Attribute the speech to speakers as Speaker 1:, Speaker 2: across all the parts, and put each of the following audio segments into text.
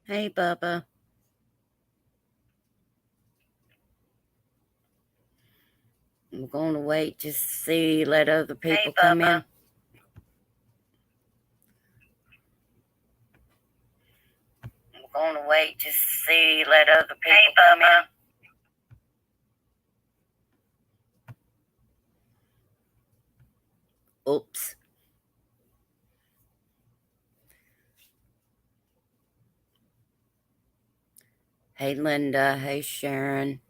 Speaker 1: Hey, Bubba. I'm going to wait to see, let other people come in. I'm going to wait to see, let other people come in. Oops. Hey, Linda. Hey, Sharon.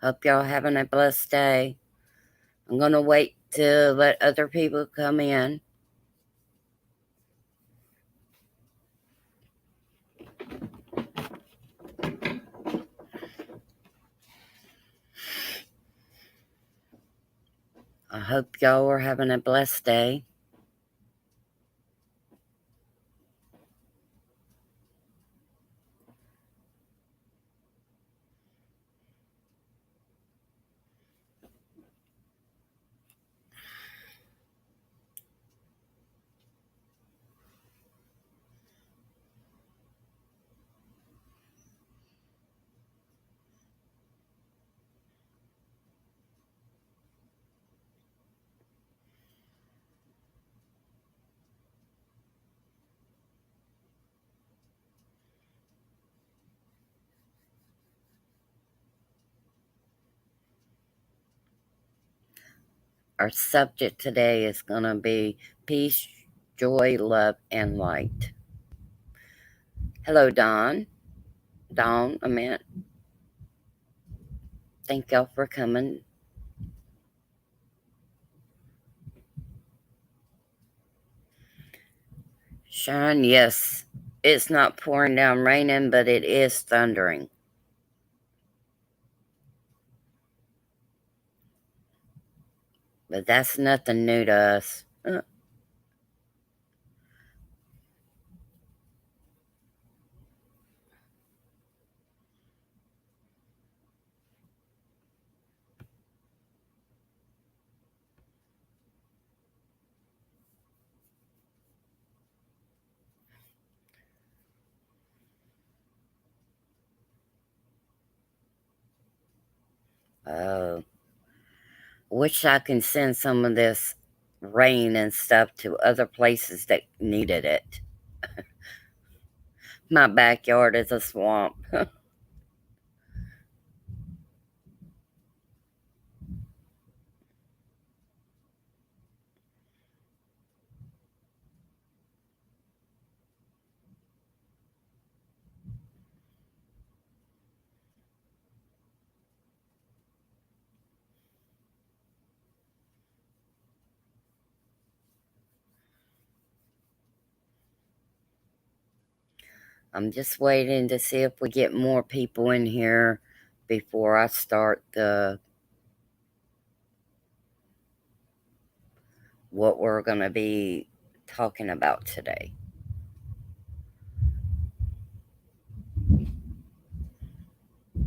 Speaker 1: Hope y'all having a blessed day. I'm going to wait to let other people come in. I hope y'all are having a blessed day. Our subject today is going to be peace, joy, love, and light. Hello, Dawn. Dawn, a minute. Thank y'all for coming. Sharon, yes, it's not pouring down raining, but it is thundering. But that's nothing new to us. Oh, wish I can send some of this rain and stuff to other places that needed it. My backyard is a swamp. I'm just waiting to see if we get more people in here before I start what we're going to be talking about today.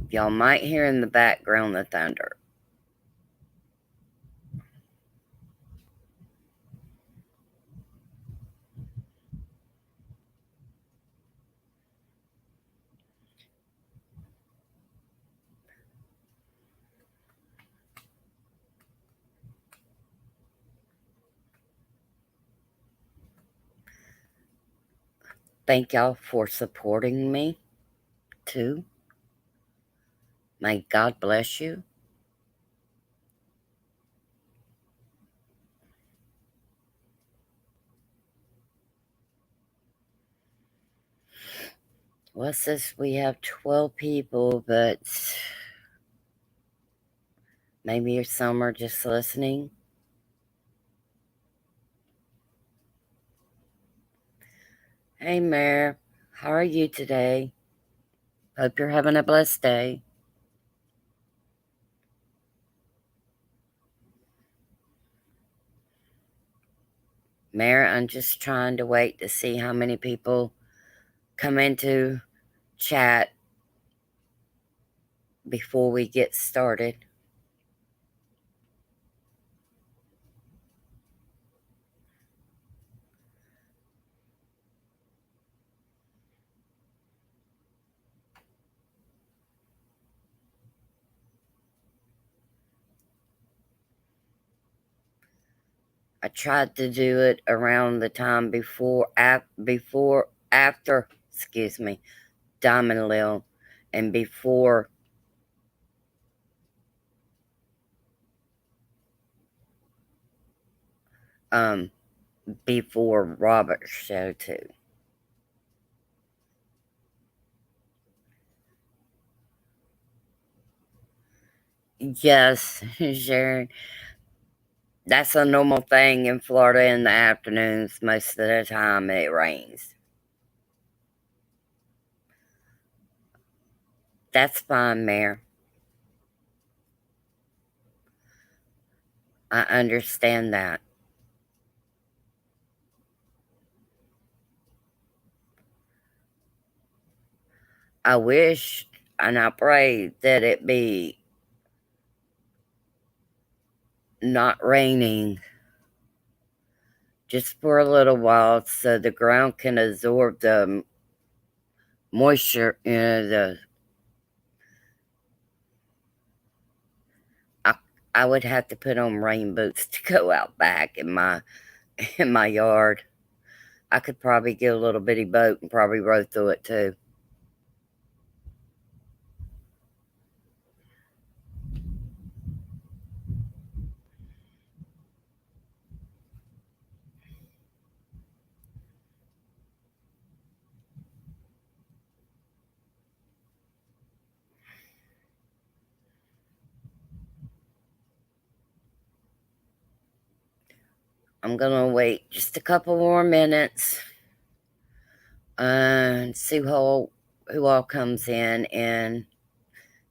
Speaker 1: Y'all might hear in the background the thunder. Thank y'all for supporting me, too. May God bless you. What's this? We have 12 people, but maybe some are just listening. Hey, Mayor. How are you today? Hope you're having a blessed day. Mayor, I'm just trying to wait to see how many people come into chat before we get started. I tried to do it around the time after, excuse me, Diamond Lil, and before um before Robert's show too. Yes, Sharon, that's a normal thing in Florida in the afternoons. Most of the time it rains. That's fine, Mayor. I understand that. I wish and I pray that it be not raining just for a little while so the ground can absorb the moisture. I, I would have to put on rain boots to go out back in my yard. I could probably get a little bitty boat and probably row through it too. I'm gonna wait just a couple more minutes and see who all comes in, and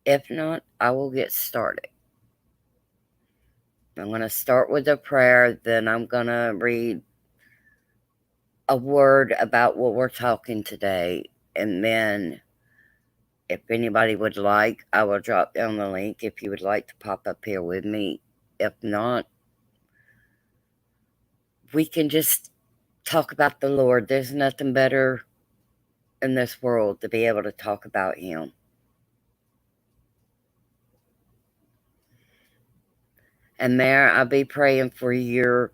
Speaker 1: if not, I will get started. I'm gonna start with a prayer, then I'm gonna read a word about what we're talking today, and then if anybody would like, I will drop down the link if you would like to pop up here with me. If not, we can just talk about the Lord. There's nothing better in this world to be able to talk about Him. And Mayor, I'll be praying for your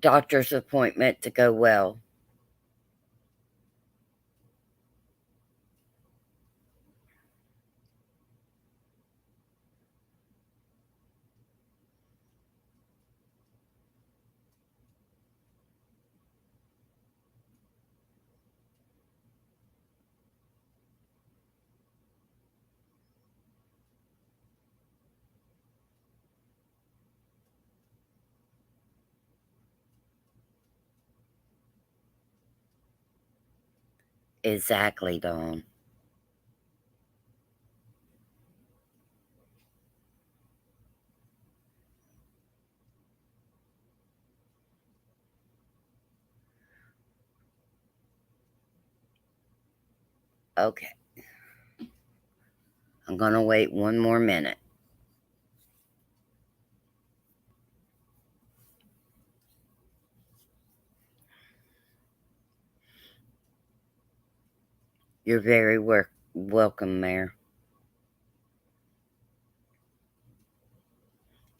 Speaker 1: doctor's appointment to go well. Exactly, Dawn. Okay, I'm gonna wait one more minute. You're very welcome, Mayor.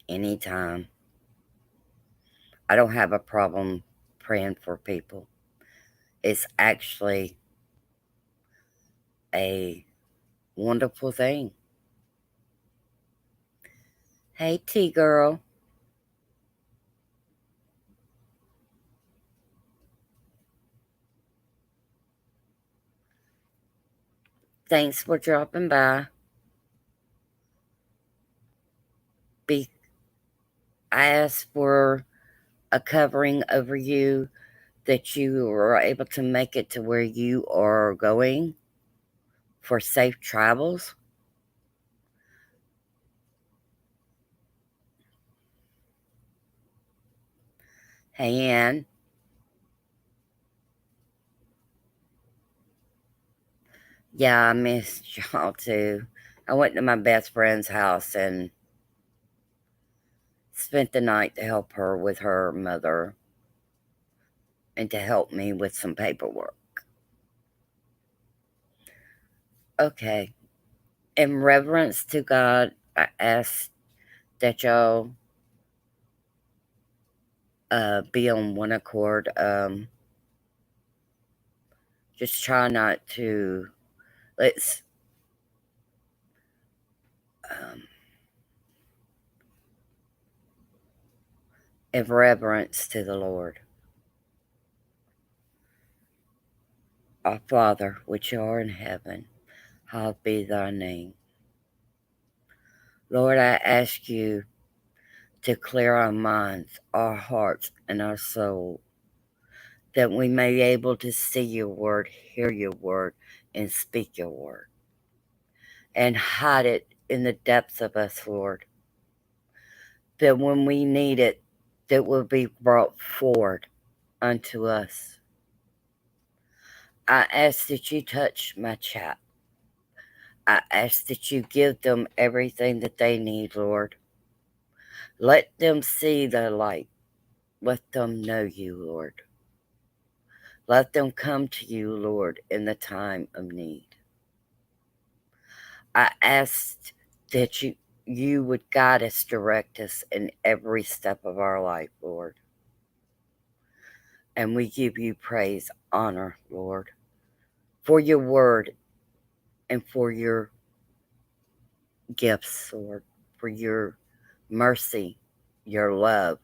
Speaker 1: Anytime. I don't have a problem praying for people. It's actually a wonderful thing. Hey, T girl. Thanks for dropping by. Be I asked for a covering over you that you were able to make it to where you are going for safe travels. Hey, Ann. Yeah, I missed y'all too. I went to my best friend's house and spent the night to help her with her mother and to help me with some paperwork. Okay. In reverence to God, I ask that y'all be on one accord. Just try not to, let's have reverence to the Lord. Our Father, which art in heaven, hallowed be thy name. Lord, I ask you to clear our minds, our hearts, and our soul, that we may be able to see your word, hear your word, and speak your word. And hide it in the depths of us, Lord, that when we need it, that will be brought forward unto us. I ask that you touch my chat. I ask that you give them everything that they need, Lord. Let them see the light. Let them know you, Lord. Let them come to you, Lord, in the time of need. I ask that you would guide us, direct us in every step of our life, Lord. And we give you praise, honor, Lord, for your word and for your gifts, Lord, for your mercy, your love.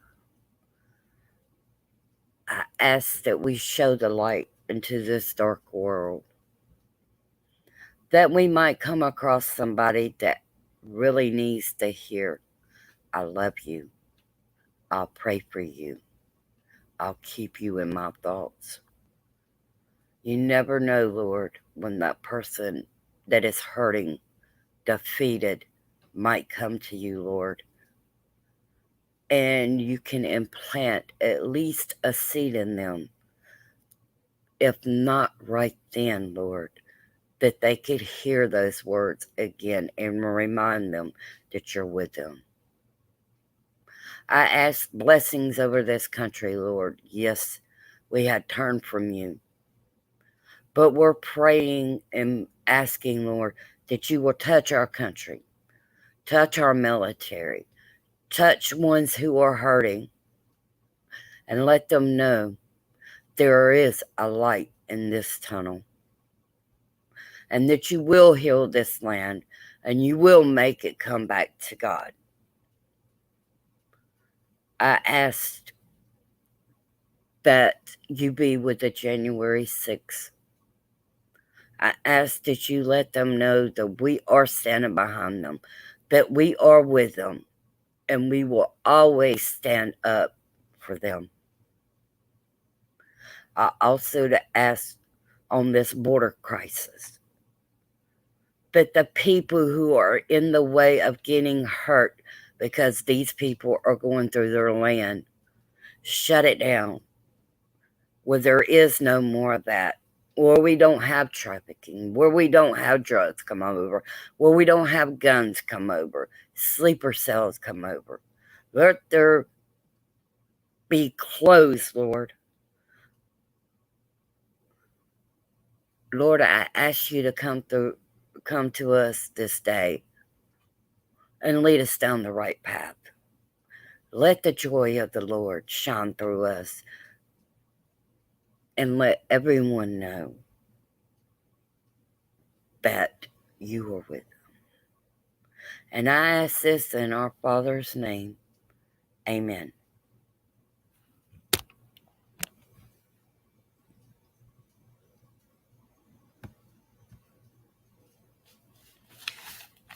Speaker 1: I ask that we show the light into this dark world, that we might come across somebody that really needs to hear, I love you, I'll pray for you, I'll keep you in my thoughts. You never know, Lord, when that person that is hurting, defeated, might come to you, Lord. And you can implant at least a seed in them, if not right then, Lord, that they could hear those words again and remind them that you're with them. I ask blessings over this country, Lord. Yes, we had turned from you, but we're praying and asking, Lord, that you will touch our country, touch our military, touch ones who are hurting, and let them know there is a light in this tunnel, and that you will heal this land, and you will make it come back to God. I asked that you be with the January 6th. I ask that you let them know that we are standing behind them, that we are with them, and we will always stand up for them. I also to ask on this border crisis that the people who are in the way of getting hurt because these people are going through their land, shut it down, where there is no more of that, where we don't have trafficking, where we don't have drugs come over, where we don't have guns come over, sleeper cells come over. Let there be closed, Lord. Lord, I ask you to come to us this day and lead us down the right path. Let the joy of the Lord shine through us, and let everyone know that you are with them. And I ask this in our Father's name. Amen.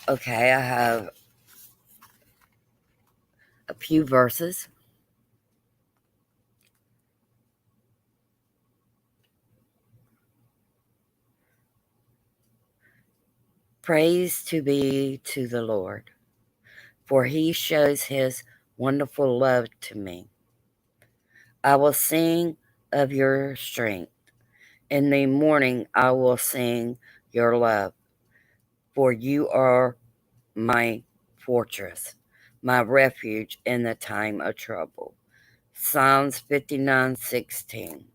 Speaker 1: Okay, I have a few verses. Praise to be to the Lord, for he shows his wonderful love to me. I will sing of your strength. In the morning I will sing your love, for you are my fortress, my refuge in the time of trouble. Psalms 59:16.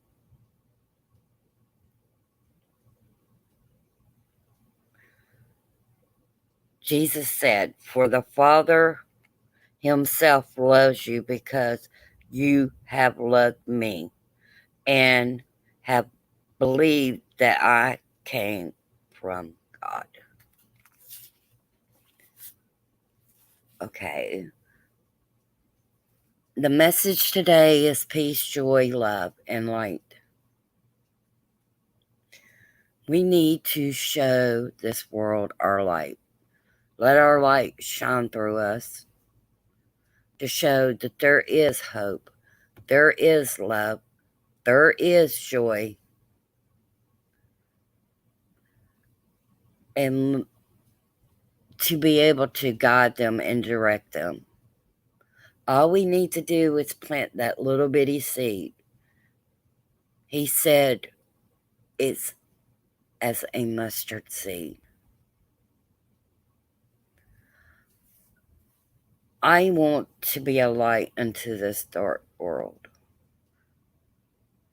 Speaker 1: Jesus said, for the Father himself loves you because you have loved me and have believed that I came from God. Okay. The message today is peace, joy, love, and light. We need to show this world our light. Let our light shine through us to show that there is hope, there is love, there is joy, and to be able to guide them and direct them. All we need to do is plant that little bitty seed. He said it's as a mustard seed. I want to be a light unto this dark world,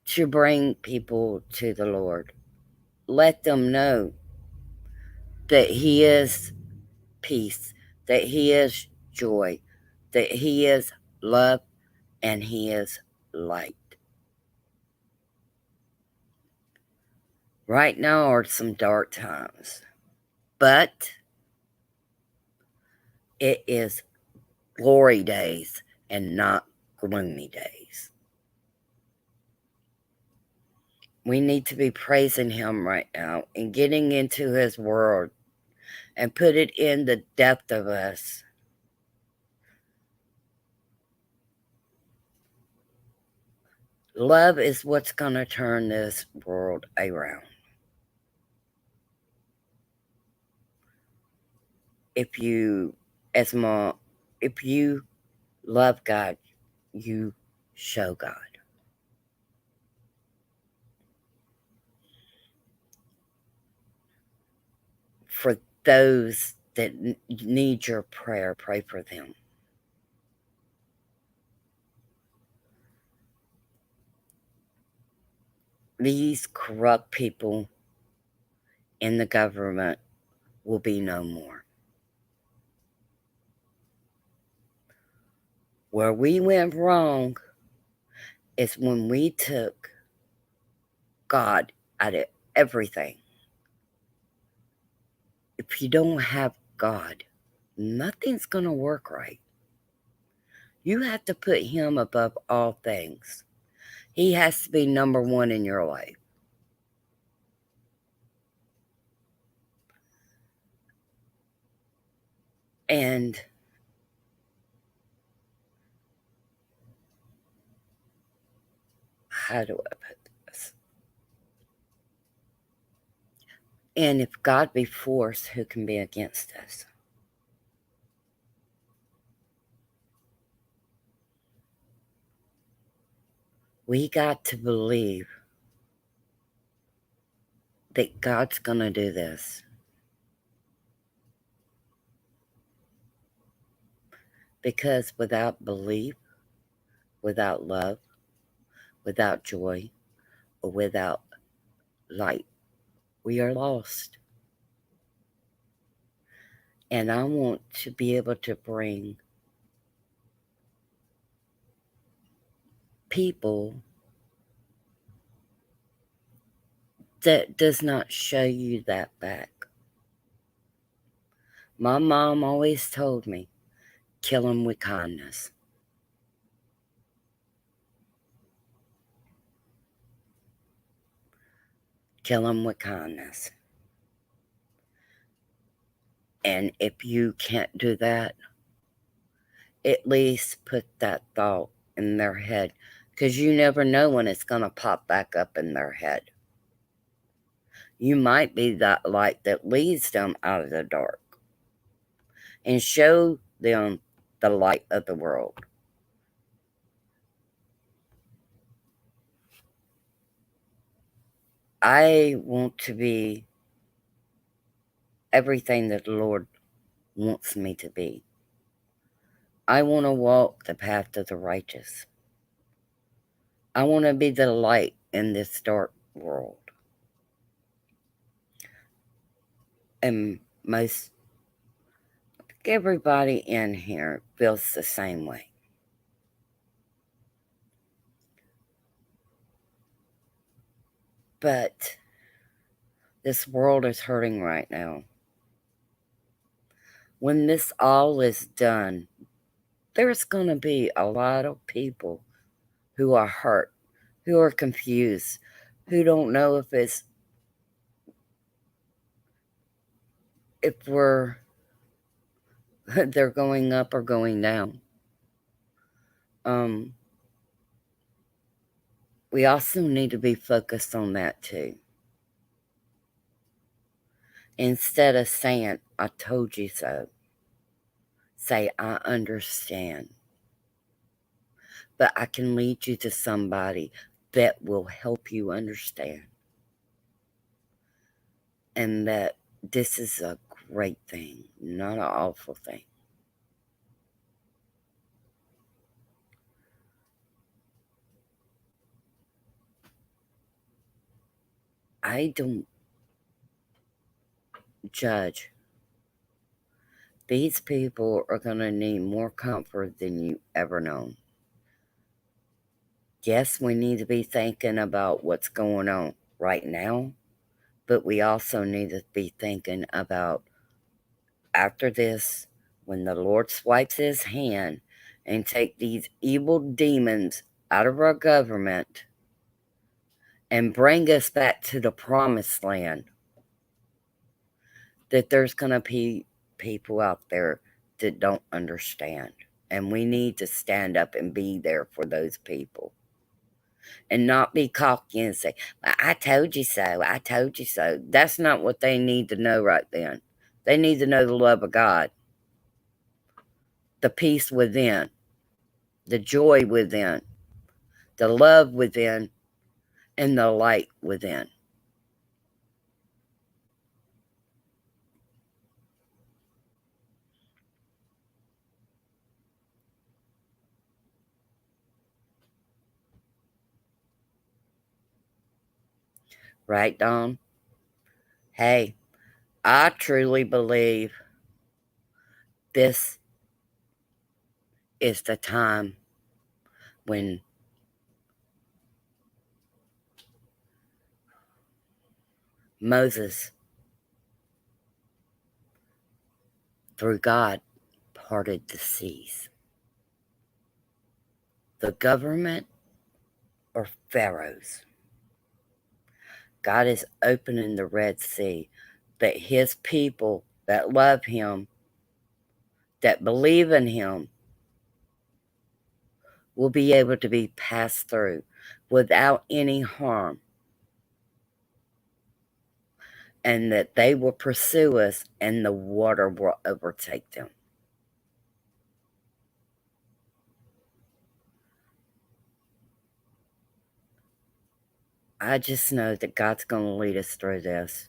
Speaker 1: to bring people to the Lord. Let them know that He is peace, that He is joy, that He is love, and He is light. Right now are some dark times, but it is glory days and not gloomy days. We need to be praising Him right now and getting into His word and put it in the depth of us. Love is what's going to turn this world around. If you, as mom, if you love God, you show God. For those that need your prayer, pray for them. These corrupt people in the government will be no more. Where we went wrong is when we took God out of everything. If you don't have God, nothing's going to work right. You have to put Him above all things. He has to be number one in your life. And how do I put this? And if God be for us, who can be against us? We got to believe that God's going to do this. Because without belief, without love, without joy, or without light, we are lost. And I want to be able to bring people that does not show you that back. My mom always told me, kill them with kindness. Kill them with kindness. And if you can't do that, at least put that thought in their head, because you never know when it's going to pop back up in their head. You might be that light that leads them out of the dark and show them the light of the world. I want to be everything that the Lord wants me to be. I want to walk the path of the righteous. I want to be the light in this dark world. And everybody in here feels the same way. But this world is hurting right now. When this all is done, there's going to be a lot of people who are hurt, who are confused, who don't know if we're they're going up or going down. We also need to be focused on that too. Instead of saying, I told you so, say, I understand. But I can lead you to somebody that will help you understand. And that this is a great thing, not an awful thing. I don't judge. These people are going to need more comfort than you ever known. Yes, we need to be thinking about what's going on right now, but we also need to be thinking about after this, when the Lord swipes his hand and take these evil demons out of our government and bring us back to the promised land, that there's going to be people out there that don't understand. And we need to stand up and be there for those people. And not be cocky and say, well, I told you so, I told you so. That's not what they need to know right then. They need to know the love of God, the peace within, the joy within, the love within, and the light within. Right, Dawn? Hey, I truly believe this is the time when Moses, through God, parted the seas. The government or Pharaoh's. God is opening the Red Sea that his people that love him, that believe in him, will be able to be passed through without any harm. And that they will pursue us and the water will overtake them. I just know that God's going to lead us through this.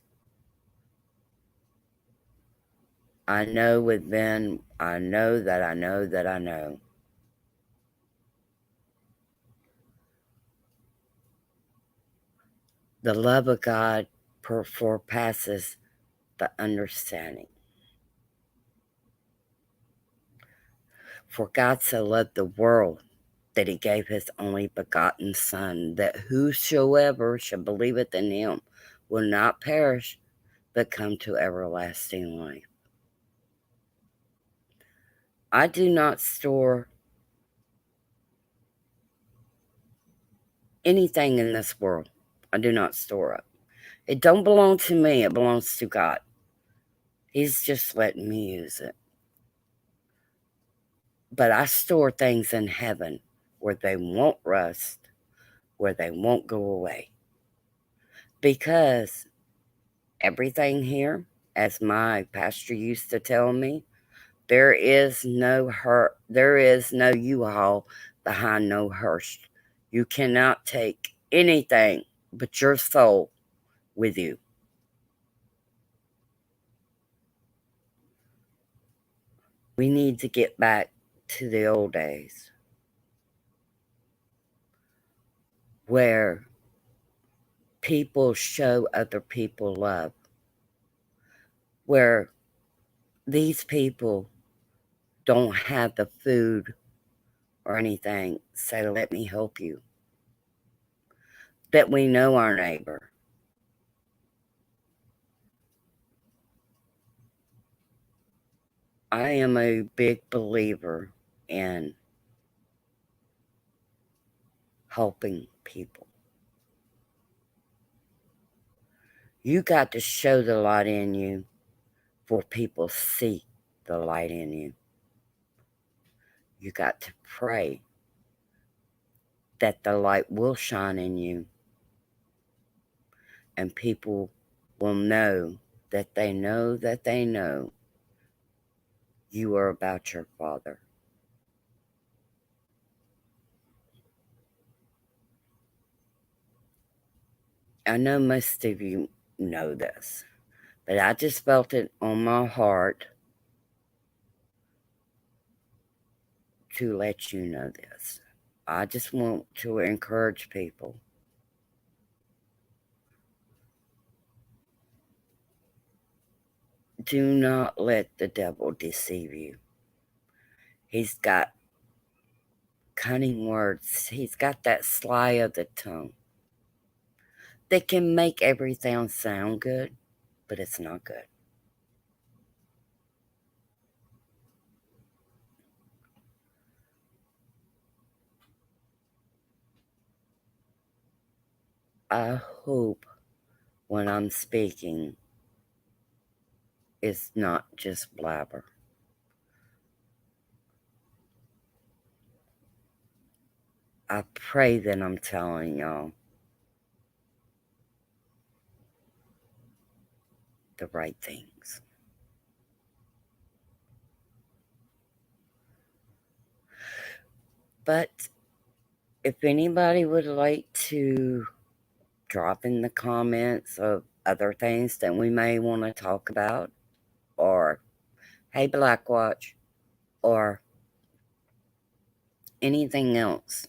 Speaker 1: I know within, I know that I know that I know. The love of God surpasses the understanding. For God so loved the world that he gave his only begotten Son, that whosoever shall believeth in him will not perish, but come to everlasting life. I do not store anything in this world. I do not store it. It don't belong to me. It belongs to God. He's just letting me use it. But I store things in heaven where they won't rust, where they won't go away. Because everything here, as my pastor used to tell me, there is no U-Haul behind no hearse. You cannot take anything but your soul with you. We need to get back to the old days where people show other people love, where these people don't have the food or anything, say, let me help you. That we know our neighbor, I am a big believer in helping people. You got to show the light in you for people to see the light in you. You got to pray that the light will shine in you and people will know that they know that they know you are about your Father. I know most of you know this, but I just felt it on my heart to let you know this. I just want to encourage people. Do not let the devil deceive you. He's got cunning words. He's got that sly of the tongue that can make everything sound good, but it's not good. I hope when I'm speaking, it's not just blabber. I pray that I'm telling y'all the right things. But if anybody would like to drop in the comments of other things that we may want to talk about, or hey Blackwatch, or anything else,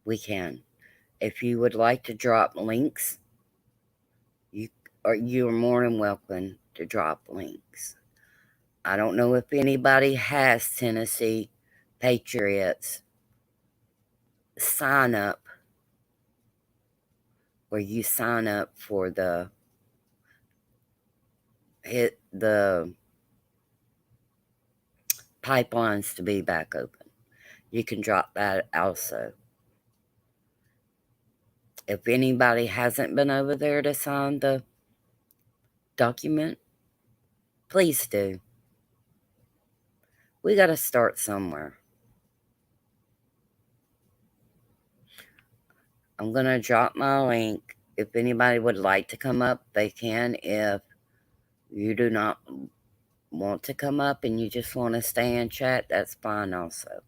Speaker 1: we can. If you would like to drop links, you're more than welcome to drop links. I don't know if anybody has Tennessee Patriots sign up, where you sign up for the pipelines to be back open. You can drop that also. If anybody hasn't been over there to sign the document, please do. We got to start somewhere. I'm going to drop my link. If anybody would like to come up, they can. If you do not want to come up and you just want to stay and chat, that's fine also.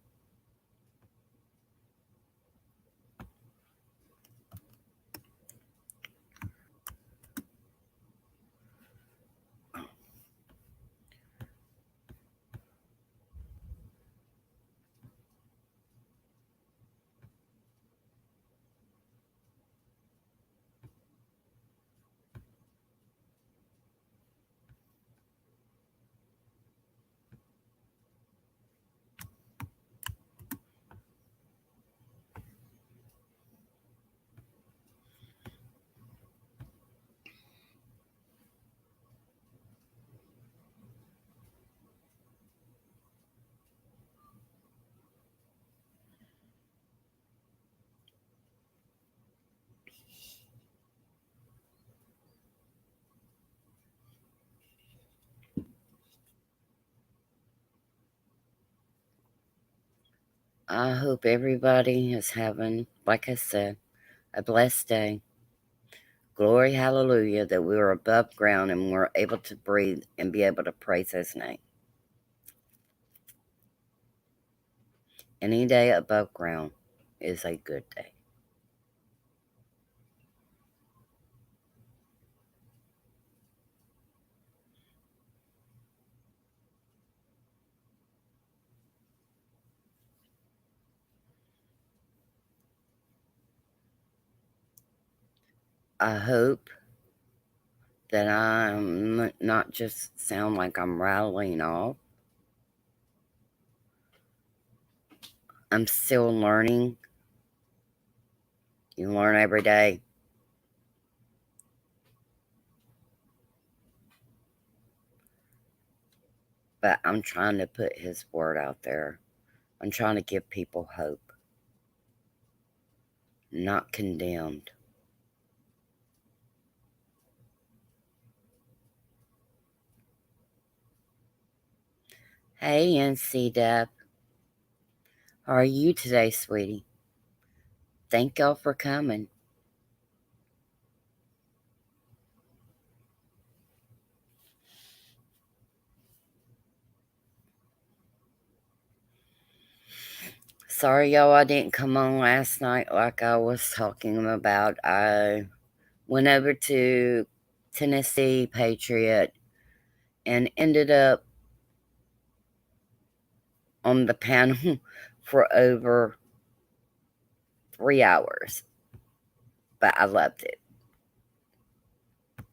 Speaker 1: I hope everybody is having, like I said, a blessed day. Glory, hallelujah, that we are above ground and we're able to breathe and be able to praise His name. Any day above ground is a good day. I hope that I'm not just sound like I'm rattling off. I'm still learning. You learn every day. But I'm trying to put his word out there. I'm trying to give people hope, not condemned. Hey, NC Deb. How are you today, sweetie? Thank y'all for coming. Sorry, y'all, I didn't come on last night like I was talking about. I went over to Tennessee Patriot and ended up on the panel for over 3 hours. But I loved it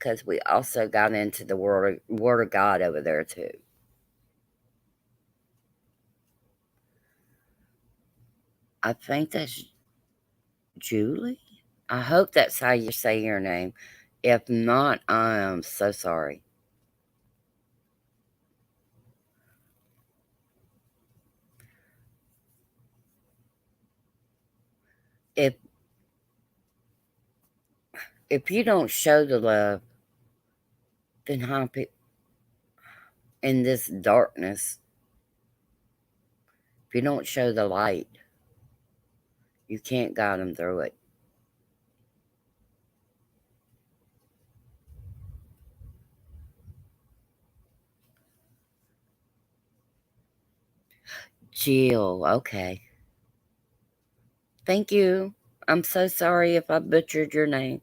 Speaker 1: because we also got into the Word of God over there too. I think that's Julie. I hope that's how you say your name. If not, I am so sorry. If if you don't show the love, then how in this darkness, if you don't show the light, you can't guide them through it. Jill, okay. Thank you. I'm so sorry if I butchered your name.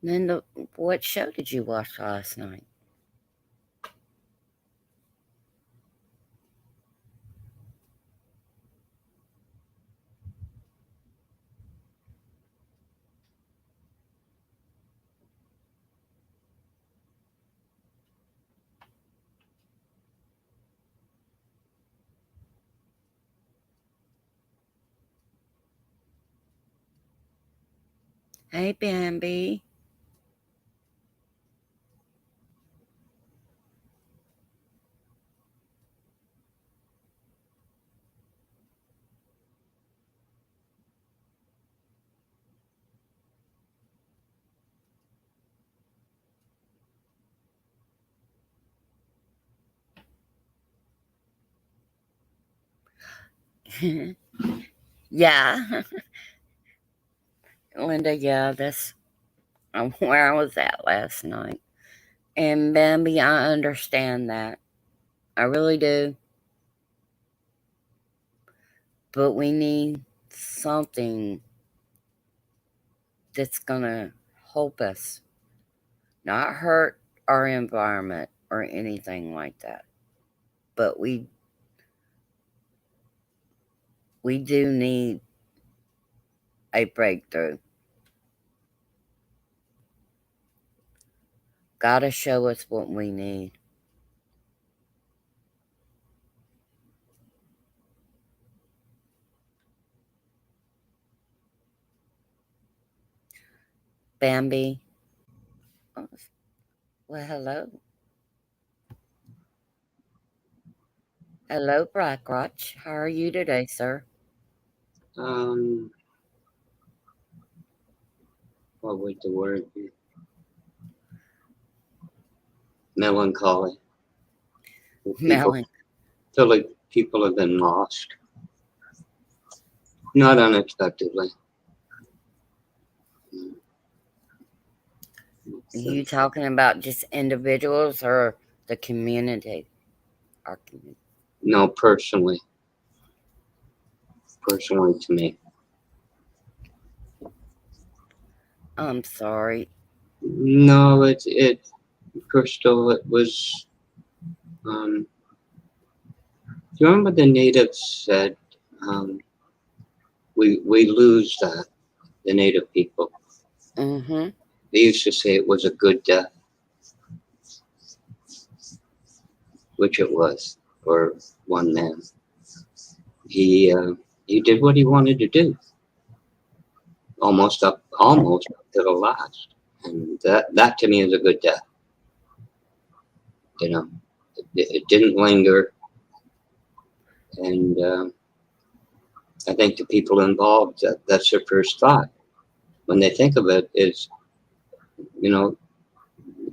Speaker 1: Linda, what show did you watch last night? Hey, Bambi. Yeah, Linda, yeah, that's where I was at last night. And Bambi, I understand that. I really do. But we need something that's going to help us, not hurt our environment or anything like that. But we do need a breakthrough. Gotta show us what we need. Bambi. Oh, well, hello. Hello, Blackrock. How are you today, sir?
Speaker 2: Um, what would the word be? Melancholy. People
Speaker 1: Melon.
Speaker 2: feel like people have been lost. Not unexpectedly.
Speaker 1: Are you talking about just individuals or the community? Our community.
Speaker 2: No, personally. Personally to me.
Speaker 1: I'm sorry.
Speaker 2: No, it Crystal, it was do you remember the natives said um, we lose that, the native people.
Speaker 1: Mm-hmm.
Speaker 2: They used to say it was a good death. which it was for one man. He did what he wanted to do, almost up to the last, and that to me is a good death. You know, it didn't linger, and I think the people involved, that's their first thought when they think of it is, you know,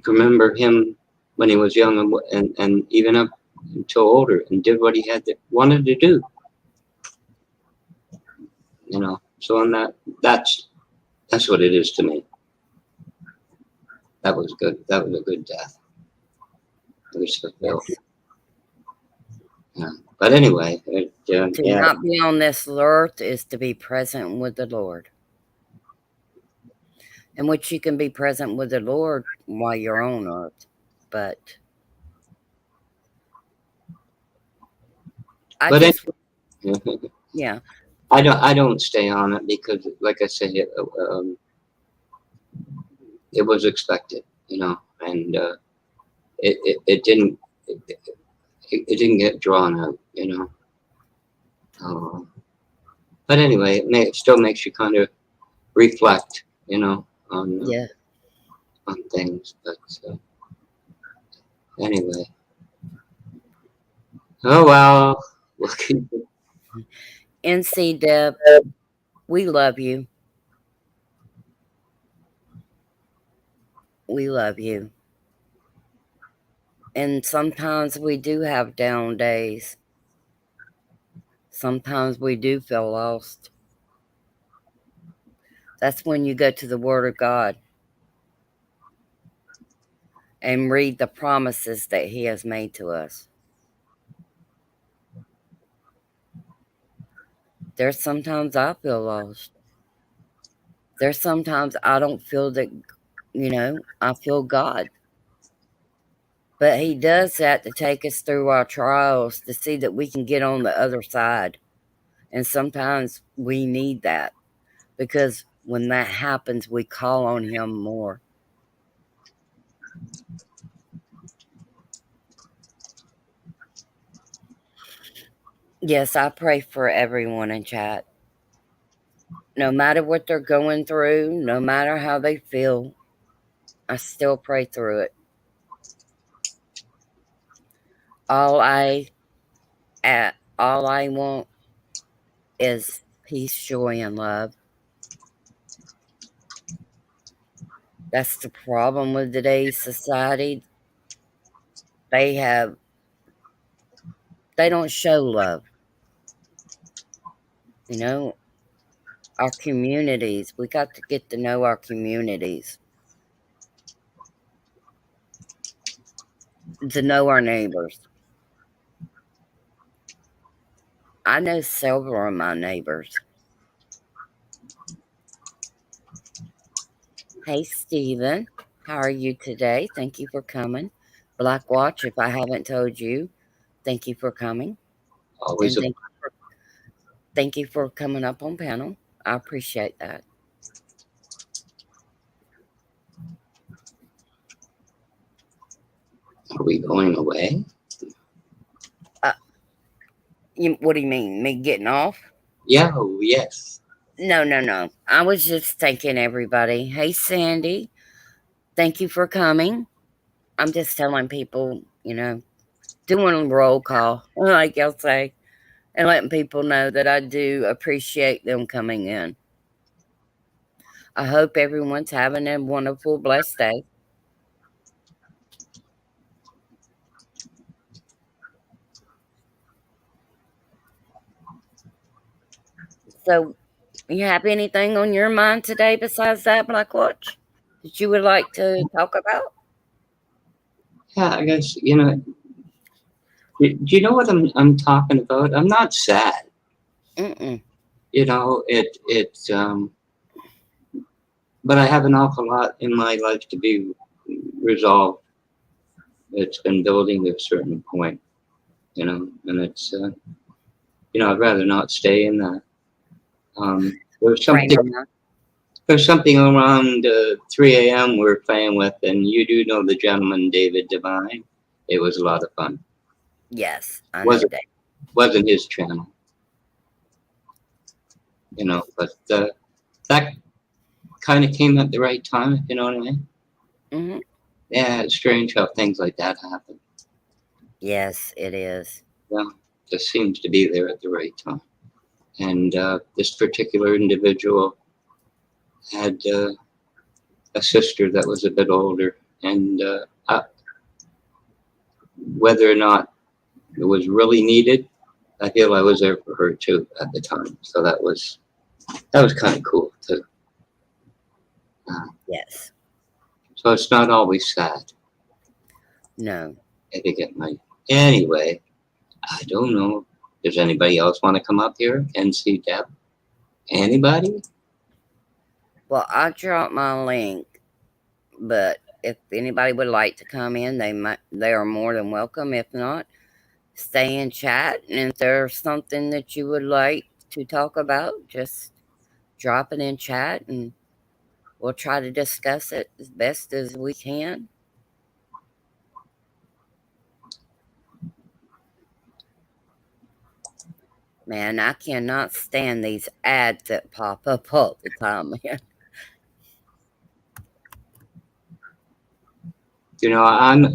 Speaker 2: remember him when he was young and even up until older, and did what he wanted to do. You know, so on that's what it is to me. That was good. That was a good death. It was fulfilled.
Speaker 1: Yes.
Speaker 2: Yeah. But anyway,
Speaker 1: To
Speaker 2: yeah.
Speaker 1: not be on this earth is to be present with the Lord. In which you can be present with the Lord while you're on earth. But
Speaker 2: But
Speaker 1: yeah.
Speaker 2: I don't stay on it because, like I said, it was expected, you know, and it didn't it didn't get drawn out, you know. But anyway, it still makes you kind of reflect, you know, on things. But anyway, oh well.
Speaker 1: NC Deb, we love you. We love you. And sometimes we do have down days. Sometimes we do feel lost. That's when you go to the Word of God and read the promises that He has made to us. There's sometimes I feel lost. There's sometimes I don't feel that, you know, I feel God. But He does that to take us through our trials to see that we can get on the other side. And sometimes we need that because when that happens, we call on Him more. Yes, I pray for everyone in chat. No matter what they're going through, no matter how they feel, I still pray through it. All I want is peace, joy, and love. That's the problem with today's society. They don't show love. You know, our communities, we got to get to know our communities, to know our neighbors. I know several of my neighbors. Hey, Stephen, how are you today? Thank you for coming. Black Watch, if I haven't told you, thank you for coming.
Speaker 2: Always
Speaker 1: And thank you for coming up on panel. I appreciate that.
Speaker 2: Are we going away?
Speaker 1: What do you mean? Me getting off?
Speaker 2: Yeah, oh, yes.
Speaker 1: No. I was just thanking everybody. Hey, Sandy, thank you for coming. I'm just telling people, you know, doing a roll call, like y'all say, and letting people know that I do appreciate them coming in. I hope everyone's having a wonderful, blessed day. So, you have anything on your mind today besides that, Black Watch, that you would like to talk about?
Speaker 2: Yeah, I guess, you know, do you know what I'm talking about? I'm not sad.
Speaker 1: Mm-mm.
Speaker 2: You know, but I have an awful lot in my life to be resolved. It's been building to a certain point, you know, and it's, you know, I'd rather not stay in that. There's something around 3 a.m. we're playing with, and you do know the gentleman, David Devine. It was a lot of fun.
Speaker 1: Yes, I know
Speaker 2: wasn't
Speaker 1: that.
Speaker 2: wasn't his channel, but that kind of came at the right time, if you know what I mean.
Speaker 1: Hmm.
Speaker 2: Yeah, it's strange how things like that happen.
Speaker 1: Yes, it is.
Speaker 2: Yeah, just seems to be there at the right time. And this particular individual had a sister that was a bit older, and whether or not it was really needed, I feel I was there for her too at the time. So that was kind of cool too. Uh,
Speaker 1: Yes.
Speaker 2: so it's not always sad
Speaker 1: No.
Speaker 2: if you get my. Anyway, I don't know. Does anybody else want to come up here and see Deb? Anybody?
Speaker 1: Well, I dropped my link, but if anybody would like to come in, they are more than welcome. If not, stay in chat. And if there's something that you would like to talk about, just drop it in chat and we'll try to discuss it as best as we can. Man, I cannot stand these ads that pop up all the time, man.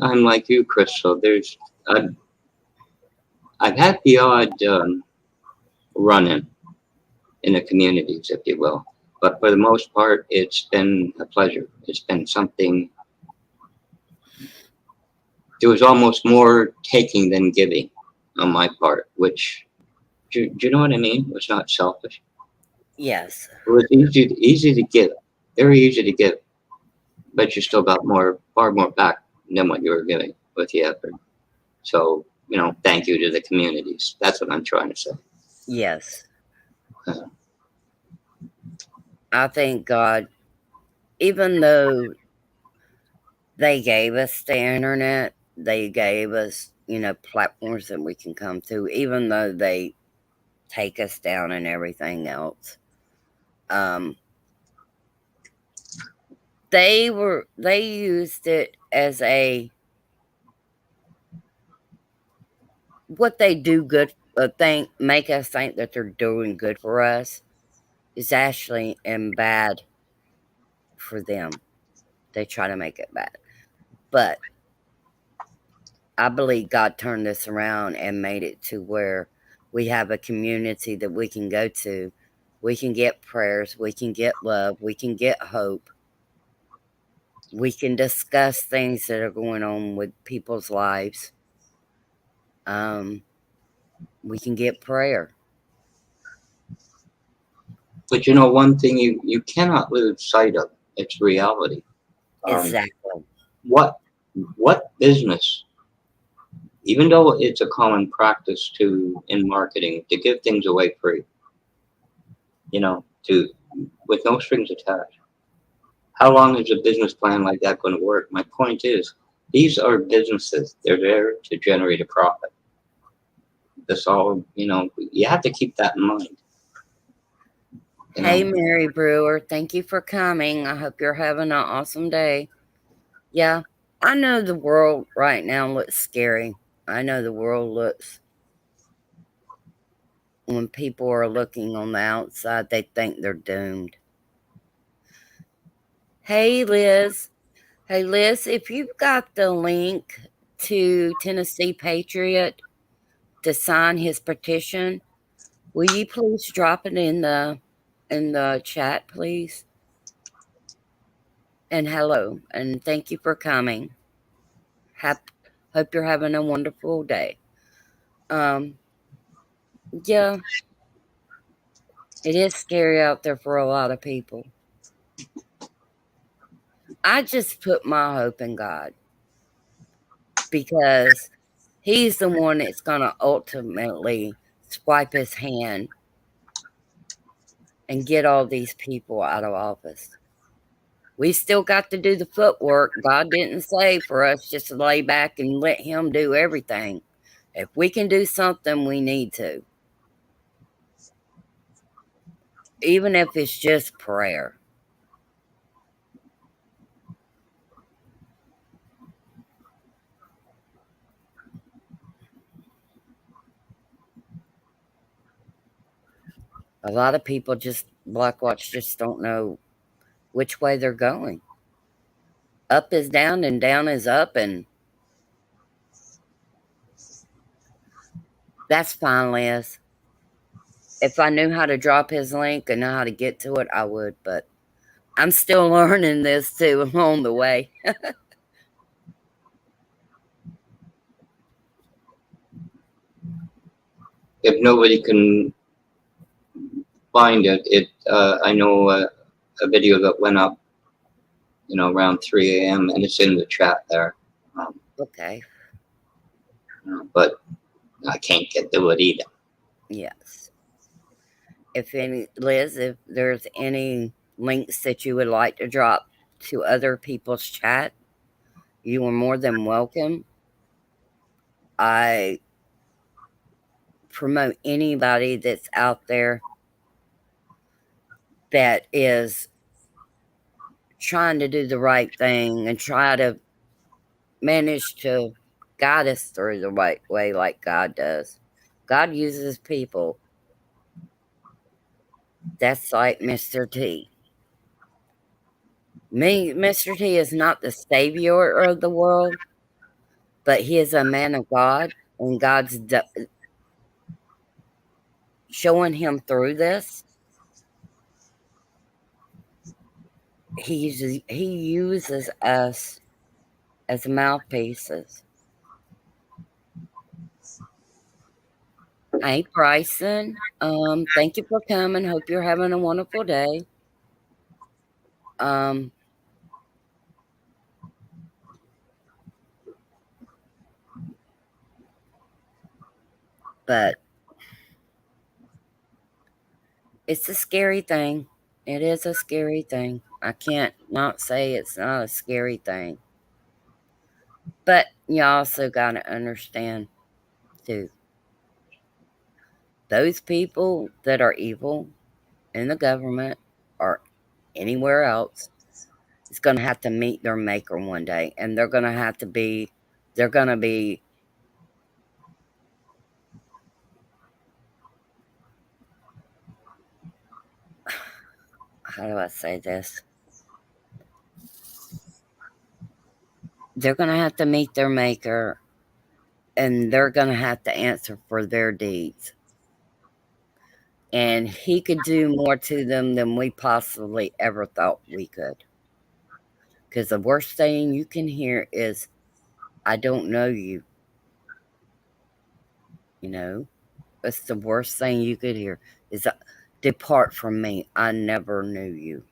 Speaker 2: I'm like you, Crystal. I've had the odd run-in the communities, if you will, but for the most part, it's been a pleasure. It's been something. There was almost more taking than giving on my part, which do you know what I mean? It was not selfish.
Speaker 1: Yes.
Speaker 2: It was easy to give, very easy to give, but you still got far more back than what you were giving with the effort. So, thank you to the communities. That's what I'm trying to say.
Speaker 1: Yes.
Speaker 2: Uh,
Speaker 1: I thank God, even though they gave us the internet, they gave us, platforms that we can come to, even though they take us down and everything else. Um, they used it as what they do good, make us think that they're doing good for us is actually and bad for them. They try to make it bad. But I believe God turned this around and made it to where we have a community that we can go to. We can get prayers, we can get love, we can get hope. We can discuss things that are going on with people's lives. Um, we can get prayer.
Speaker 2: but one thing you cannot lose sight of, it's reality. Um,
Speaker 1: Exactly.
Speaker 2: what what business, even though it's a common practice in marketing to give things away free, to with no strings attached. How long is a business plan like that going to work? My point is, these are businesses. They're there to generate a profit. That's all. You have to keep that in mind. You
Speaker 1: Hey,
Speaker 2: know,
Speaker 1: Mary Brewer, thank you for coming. I hope you're having an awesome day. Yeah, I know the world right now looks scary. I know the world looks, when people are looking on the outside, they think they're doomed. Hey, Liz. Hey, Liz, if you've got the link to Tennessee Patriot to sign his petition, will you please drop it in the chat, please? And hello, and thank you for coming. Hap- Hope you're having a wonderful day. Um, yeah, it is scary out there for a lot of people. I just put my hope in God because He's the one that's going to ultimately swipe His hand and get all these people out of office. We still got to do the footwork. God didn't say for us just to lay back and let Him do everything. If we can do something, we need to, even if it's just prayer. A lot of people just, Blackwatch just don't know which way they're going. Up is down and down is up, and that's fine, Liz. If I knew how to drop his link and know how to get to it, I would, but I'm still learning this too along the way.
Speaker 2: If nobody can find it, I know a video that went up, around 3 a.m. and it's in the chat there.
Speaker 1: Okay.
Speaker 2: But I can't get to it either.
Speaker 1: Yes. Liz, if there's any links that you would like to drop to other people's chat, you are more than welcome. I promote anybody that's out there that is trying to do the right thing and try to manage to guide us through the right way like God does. God uses people. That's like Mr. T. Mr. T is not the savior of the world, but he is a man of God, and God's showing him through this. He uses us as mouthpieces. Hey, Bryson. Thank you for coming. Hope you're having a wonderful day. But it's a scary thing. It is a scary thing. I can't not say it's not a scary thing. But you also got to understand, too, those people that are evil in the government or anywhere else is going to have to meet their maker one day. And they're going to be, how do I say this? They're going to have to meet their maker, and they're going to have to answer for their deeds. And he could do more to them than we possibly ever thought we could. Because the worst thing you can hear is, I don't know you. It's the worst thing you could hear is, depart from me. I never knew you.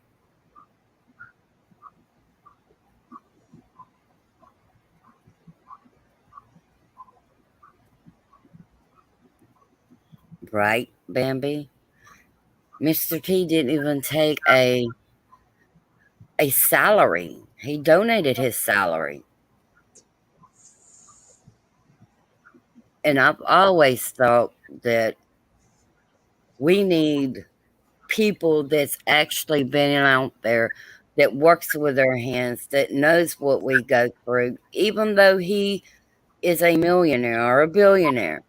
Speaker 1: Right, Bambi? Mr. T didn't even take a salary. He donated his salary. And I've always thought that we need people that's actually been out there, that works with their hands, that knows what we go through, even though he is a millionaire or a billionaire.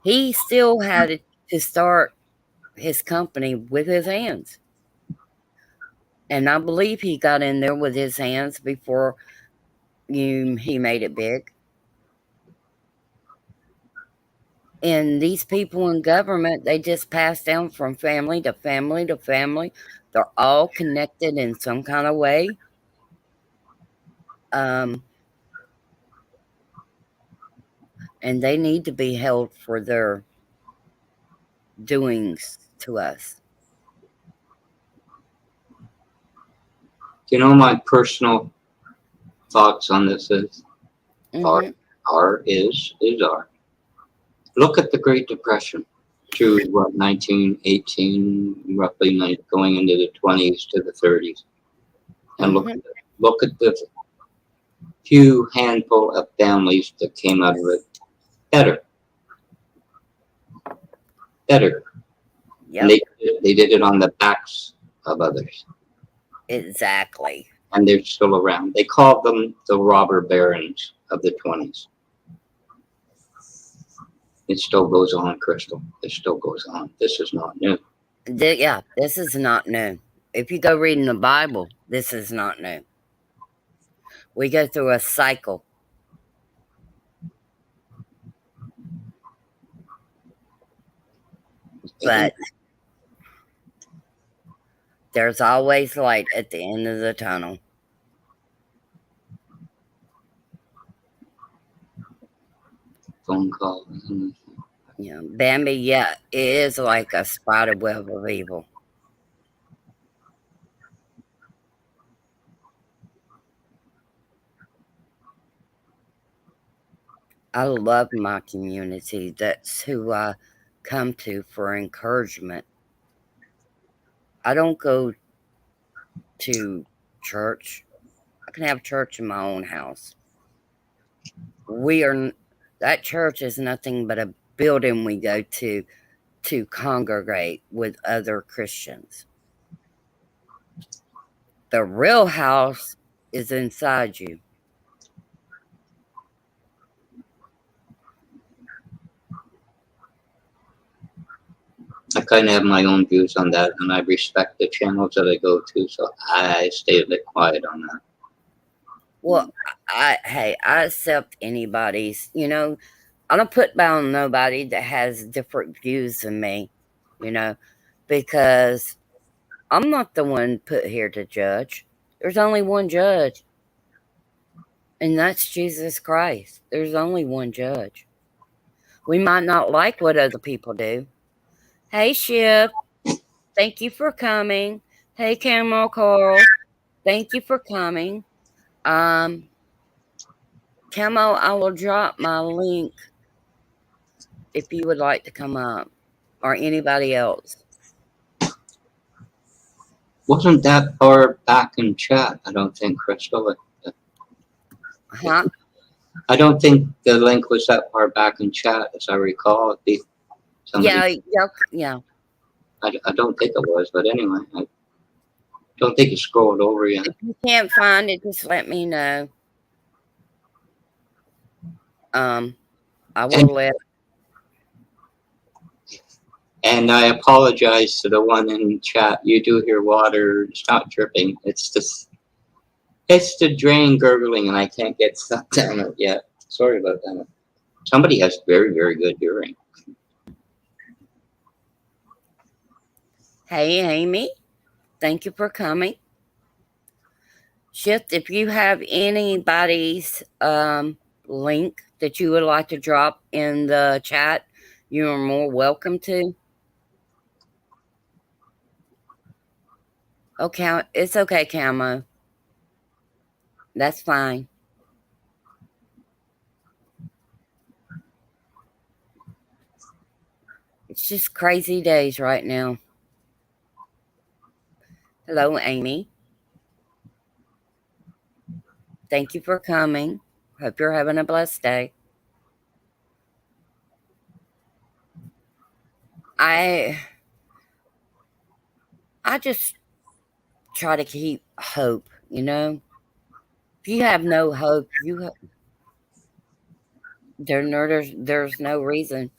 Speaker 1: He still had to start his company with his hands. And I believe he got in there with his hands before he made it big. And these people in government, they just pass down from family to family to family. They're all connected in some kind of way. And they need to be held for their doings to us.
Speaker 2: My personal thoughts on this is,
Speaker 1: Mm-hmm.
Speaker 2: are. Look at the Great Depression through 1918, roughly going into the 20s to the 30s, and look at the few handful of families that came out of it better. Yep. And they did it on the backs of others.
Speaker 1: Exactly.
Speaker 2: And they're still around. They called them the robber barons of the 20s. It still goes on, Crystal. It still goes on. This is not new.
Speaker 1: Yeah, this is not new. If you go reading the Bible, this is not new. We go through a cycle. But there's always light at the end of the tunnel.
Speaker 2: Phone call.
Speaker 1: Yeah, Bambi, yeah, it is like a spider web of evil. I love my community. That's who I come to for encouragement. I don't go to church. I can have church in my own house. That church is nothing but a building we go to congregate with other Christians. The real house is inside you.
Speaker 2: I kind of have my own views on that, and I respect the channels that I go to, so I stay a bit quiet on that.
Speaker 1: Well, I accept anybody's, I don't put down nobody that has different views than me, because I'm not the one put here to judge. There's only one judge, and that's Jesus Christ. There's only one judge. We might not like what other people do. Hey, Ship, thank you for coming. Hey, Camel Coral, thank you for coming. Camo, I will drop my link if you would like to come up, or anybody else.
Speaker 2: Wasn't that far back in chat? I don't think, Crystal.
Speaker 1: Huh?
Speaker 2: I don't think the link was that far back in chat, as I recall. Somebody,
Speaker 1: Yeah.
Speaker 2: I don't think it was, but anyway, I don't think it scrolled over yet.
Speaker 1: If you can't find it, just let me know. I will let.
Speaker 2: And I apologize to the one in chat. You do hear water. It's not dripping. It's the drain gurgling, and I can't get stuck down it yet. Sorry about that. Somebody has very, very good hearing.
Speaker 1: Hey, Amy, thank you for coming. Shift, if you have anybody's link that you would like to drop in the chat, you are more welcome to. Okay, it's okay, Camo. That's fine. It's just crazy days right now. Hello, Amy. Thank you for coming. Hope you're having a blessed day. I just try to keep hope, If you have no hope, there's no reason.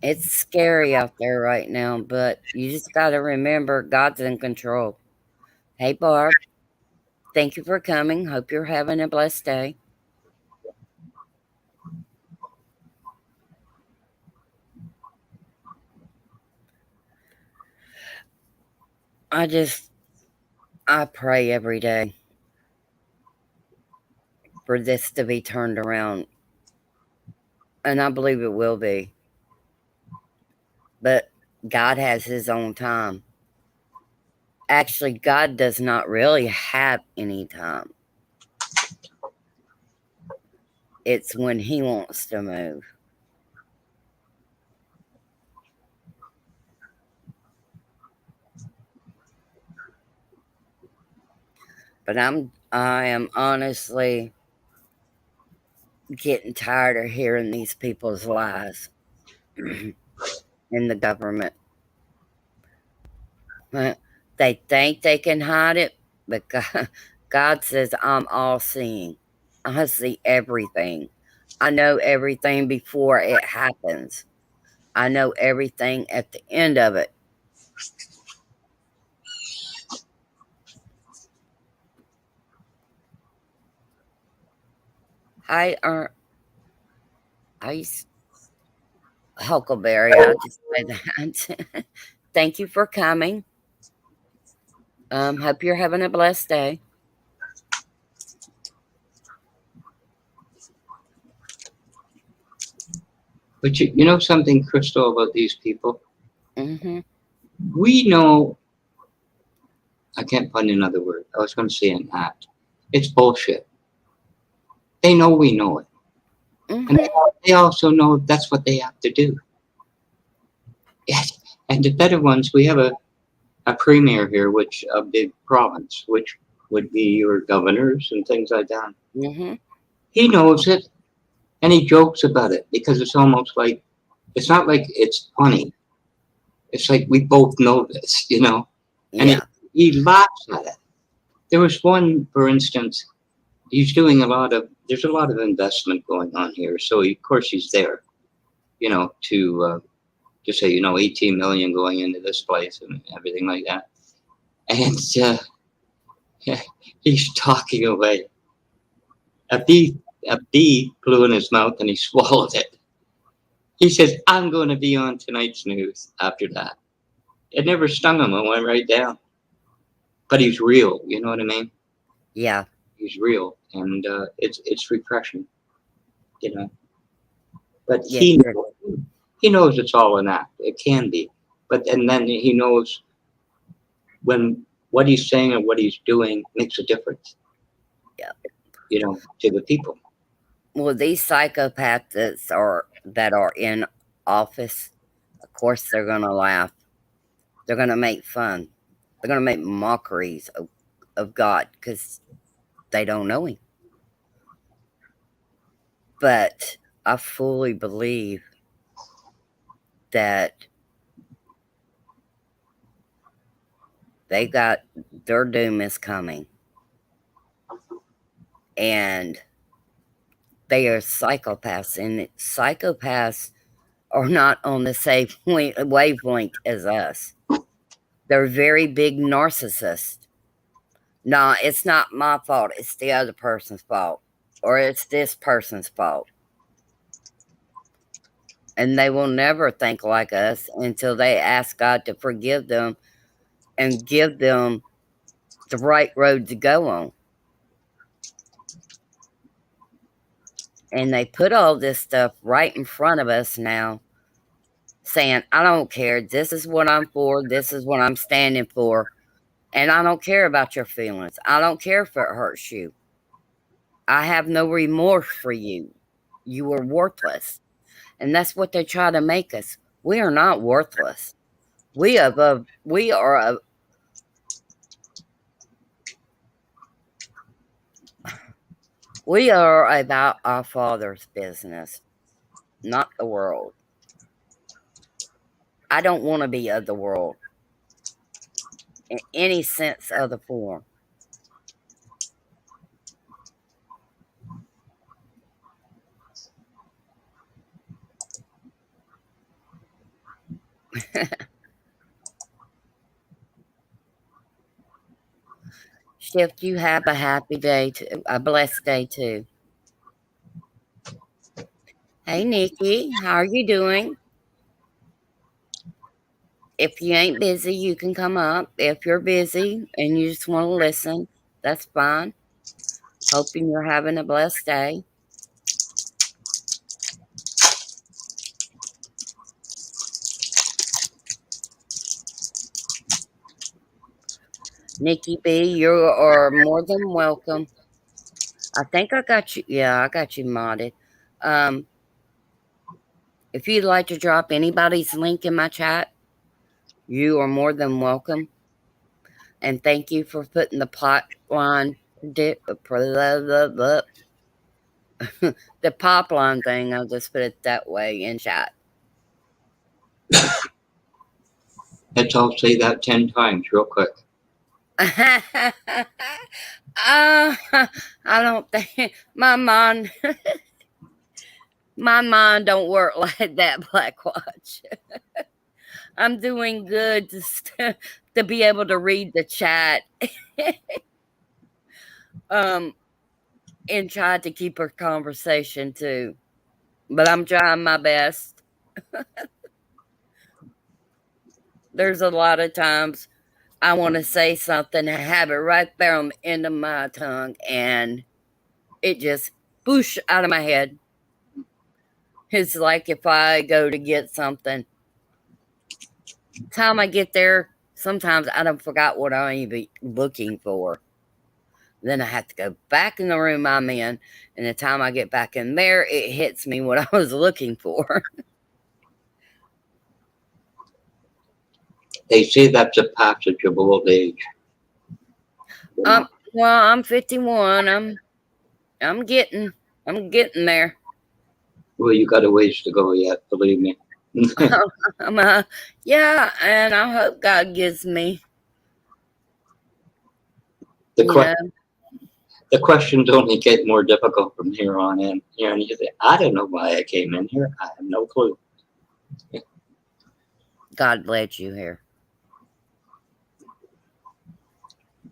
Speaker 1: It's scary out there right now, but you just got to remember God's in control. Hey, Barb. Thank you for coming. Hope you're having a blessed day. I pray every day for this to be turned around. And I believe it will be. But God has his own time. Actually, God does not really have any time. It's when he wants to move. But I am honestly getting tired of hearing these people's lies in the government. They think they can hide it, but God says I'm all seeing. I see everything. I know everything before it happens. I know everything at the end of it. Hi, Ice Huckleberry. I'll just say that. Thank you for coming. Hope you're having a blessed day.
Speaker 2: But you know something, Crystal, about these people?
Speaker 1: Mm-hmm.
Speaker 2: We know, I can't find another word. I was going to say an act. It's bullshit. They know we know it. And
Speaker 1: Mm-hmm.
Speaker 2: they also know that's what they have to do. Yes. And the better ones, we have a premier here, which a big province, which would be your governors and things like that.
Speaker 1: Mm-hmm.
Speaker 2: He knows it and he jokes about it because it's almost like, it's not like it's funny. It's like we both know this, you know? And
Speaker 1: Yeah.
Speaker 2: he laughs at it. There was one, for instance, he's doing there's a lot of investment going on here. So, of course, he's there, you know, to say, you know, 18 million going into this place and everything like that. And he's talking away. A bee flew in his mouth and he swallowed it. He says, I'm going to be on tonight's news after that. It never stung him. It went right down. But he's real. You know what I mean?
Speaker 1: Yeah.
Speaker 2: He's real. And it's refreshing, you know. But
Speaker 1: Yes, sir.
Speaker 2: he knows it's all an act. It can be. But and then he knows when what he's saying and what he's doing makes a difference,
Speaker 1: Yeah.
Speaker 2: you know, to the people.
Speaker 1: Well, these psychopaths that are in office, of course, they're gonna laugh. They're gonna make fun. They're gonna make mockeries of God because they don't know Him. But I fully believe that they got their doom is coming, and they are psychopaths, and psychopaths are not on the same wavelength as us. They're very big narcissists. No, it's not my fault. It's the other person's fault, or it's this person's fault. And they will never think like us until they ask God to forgive them and give them the right road to go on. And they put all this stuff right in front of us now, saying, I don't care. This is what I'm for. This is what I'm standing for. And I don't care about your feelings. I don't care if it hurts you. I have no remorse for you. You are worthless. And that's what they try to make us. We are not worthless. We above we are a, we are about our Father's business, not the world. I don't want to be of the world in any sense of the form. Shift, you have a happy day too, a blessed day too. Hey Nikki, how are you doing? If you ain't busy, you can come up. If you're busy and you just want to listen, that's fine. Hoping you're having a blessed day. Nikki B, you are more than welcome. I think I got you. Yeah, I got you modded. Um, if you'd like to drop anybody's link in my chat, you are more than welcome. And thank you for putting the pipeline, the pipeline thing. I'll just put it that way in chat.
Speaker 2: Let's all say that 10 times real quick.
Speaker 1: I don't think my mind. My mind don't work like that, Black Watch. I'm doing good to be able to read the chat um and try to keep a conversation too. But I'm trying my best. There's a lot of times I want to say something and have it right there on the end of my tongue, and it just boosh out of my head. It's like if I go to get something, time I get there, sometimes I done forgot what I'm even looking for. Then I have to go back in the room I'm in, and the time I get back in there, it hits me what I was looking for.
Speaker 2: They say that's a passage of old age. You know?
Speaker 1: Well, I'm 51. I'm getting there.
Speaker 2: Well, you got a ways to go yet, believe me.
Speaker 1: Yeah, and I hope God gives me,
Speaker 2: The,
Speaker 1: you
Speaker 2: que-
Speaker 1: know,
Speaker 2: the questions only get more difficult from here on in. You know, and you say, I don't know why I came in here. I have no clue.
Speaker 1: God led you here.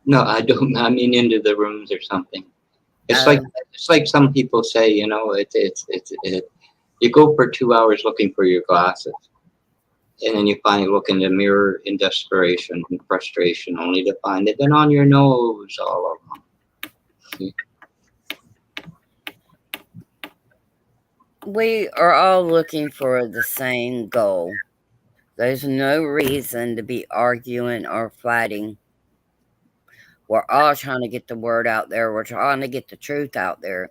Speaker 2: No, I don't. I mean, into the rooms or something. It's like some people say. You know, you go for 2 hours looking for your glasses, and then you finally look in the mirror in desperation and frustration, only to find they've been on your nose all along.
Speaker 1: We are all looking for the same goal. There's no reason to be arguing or fighting. We're all trying to get the word out there. We're trying to get the truth out there.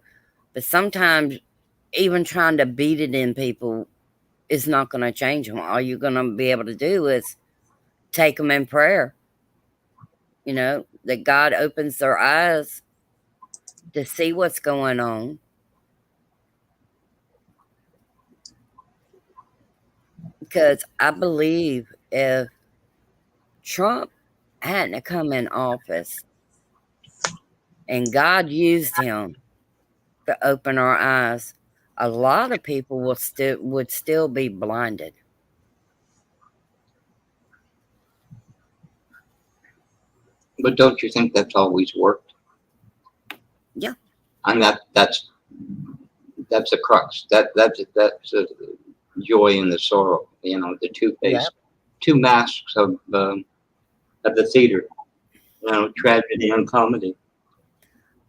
Speaker 1: But sometimes, even trying to beat it in people is not going to change them. All you're going to be able to do is take them in prayer. You know, that God opens their eyes to see what's going on. Because I believe if Trump hadn't come in office and God used him to open our eyes, a lot of people would still be blinded.
Speaker 2: But don't you think that's always worked?
Speaker 1: Yeah.
Speaker 2: And that's the crux. That's a joy in the sorrow. You know, the two masks of the theater. You know, tragedy and comedy.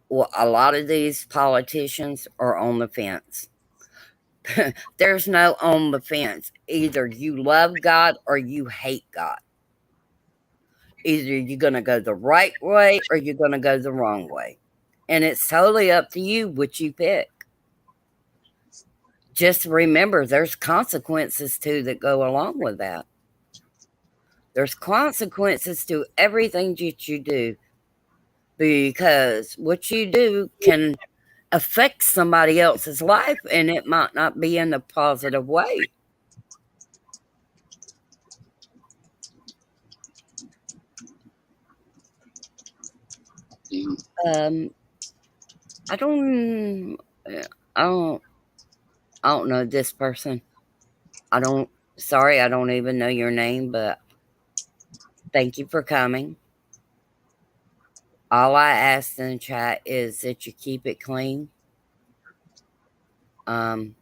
Speaker 1: Well, a lot of these politicians are on the fence. There's no on the fence. Either you love God or you hate God. Either you're going to go the right way or you're going to go the wrong way. And it's totally up to you which you pick. Just remember there's consequences too that go along with that. There's consequences to everything that you do, because what you do can affect somebody else's life, and it might not be in a positive way.
Speaker 2: Yeah.
Speaker 1: I don't I don't I don't know this person. Sorry, I don't even know your name, but thank you for coming. All I ask in the chat is that you keep it clean. I'm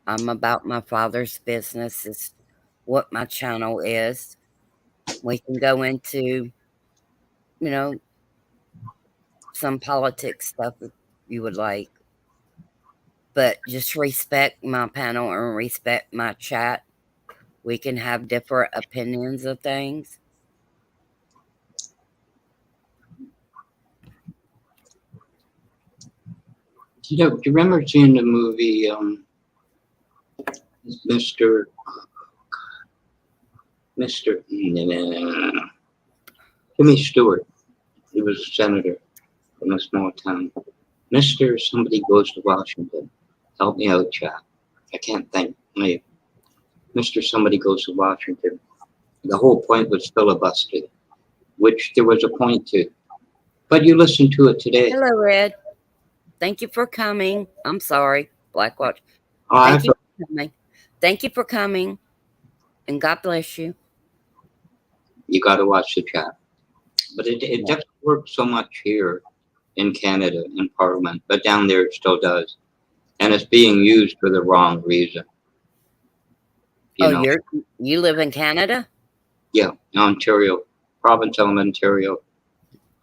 Speaker 1: about my father's business, is what my channel is. We can go into, you know, some politics stuff if you would like. But just respect my panel and respect my chat. We can have different opinions of things.
Speaker 2: You know, do you remember seeing the movie Mr. Jimmy Stewart? He was a senator from a small town. Mr. Somebody Goes to Washington. Help me out, chat. I can't think. Mr. Somebody Goes to Washington. The whole point was filibuster, which there was a point to. But you listened to it today.
Speaker 1: Hello, Red. Thank you for coming. I'm sorry, Black Watch.
Speaker 2: Oh, I
Speaker 1: Thank
Speaker 2: have
Speaker 1: you for coming. Thank you for coming, and God bless you.
Speaker 2: you got to watch the chat. But it
Speaker 1: Yeah.
Speaker 2: doesn't work so much here in Canada in Parliament, but down there it still does, and it's being used for the wrong reason. You
Speaker 1: Oh,
Speaker 2: know,
Speaker 1: you live in Canada?
Speaker 2: yeah, Ontario, province of Ontario,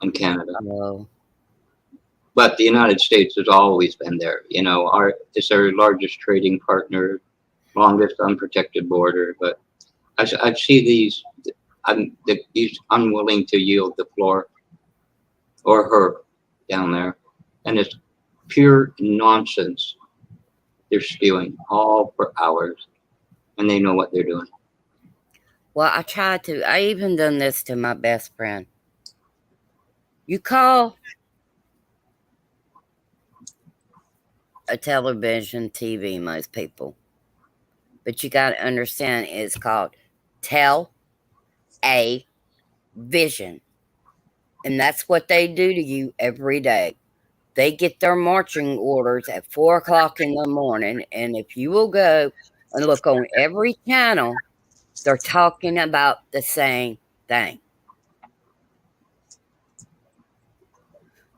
Speaker 2: in Canada.
Speaker 1: Oh,
Speaker 2: But the United States has always been there. You know, it's our largest trading partner, longest unprotected border. But I see these unwilling to yield the floor or her down there, and it's pure nonsense. They're spewing all for hours, and they know what they're doing.
Speaker 1: well, I even done this to my best friend. You call a television TV, most people, but you got to understand it's called tell a vision. And that's what they do to you every day. They get their marching orders at 4 o'clock in the morning. And if you will go and look on every channel, they're talking about the same thing.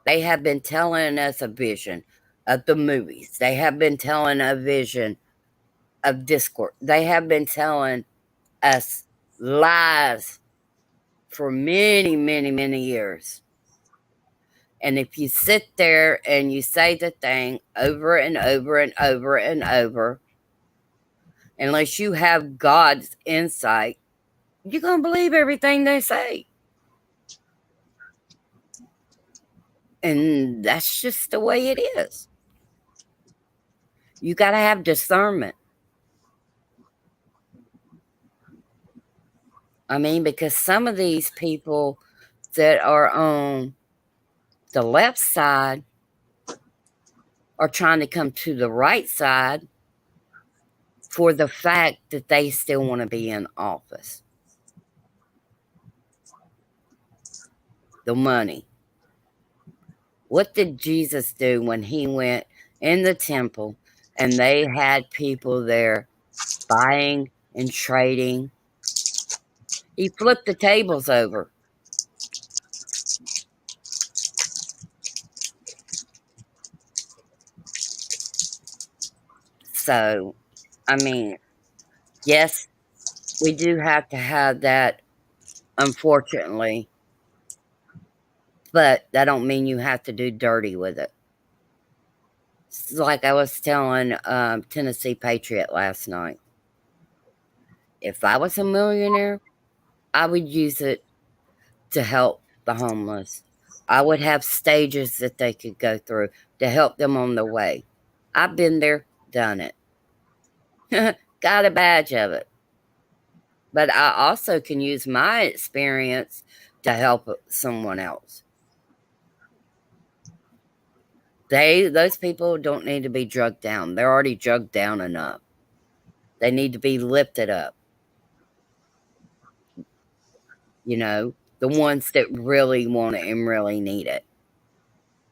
Speaker 1: They have been telling us a vision of the movies. They have been telling a vision of Discord. They have been telling us lies for many, many, many years. And if you sit there and you say the thing over and over and over and over, unless you have God's insight, you're going to believe everything they say. And that's just the way it is. You got to have discernment. I mean, because some of these people that are on the left side are trying to come to the right side for the fact that they still want to be in office. The money. What did Jesus do when he went in the temple and they had people there buying and trading? He flipped the tables over. So, I mean, yes, we do have to have that, unfortunately, but that don't mean you have to do dirty with it. It's like I was telling Tennessee Patriot last night. If I was a millionaire, I would use it to help the homeless. I would have stages that they could go through to help them on the way. I've been there, done it. Got a badge of it. But I also can use my experience to help someone else. Those people don't need to be drugged down. They're already drugged down enough. They need to be lifted up. You know, the ones that really want it and really need it.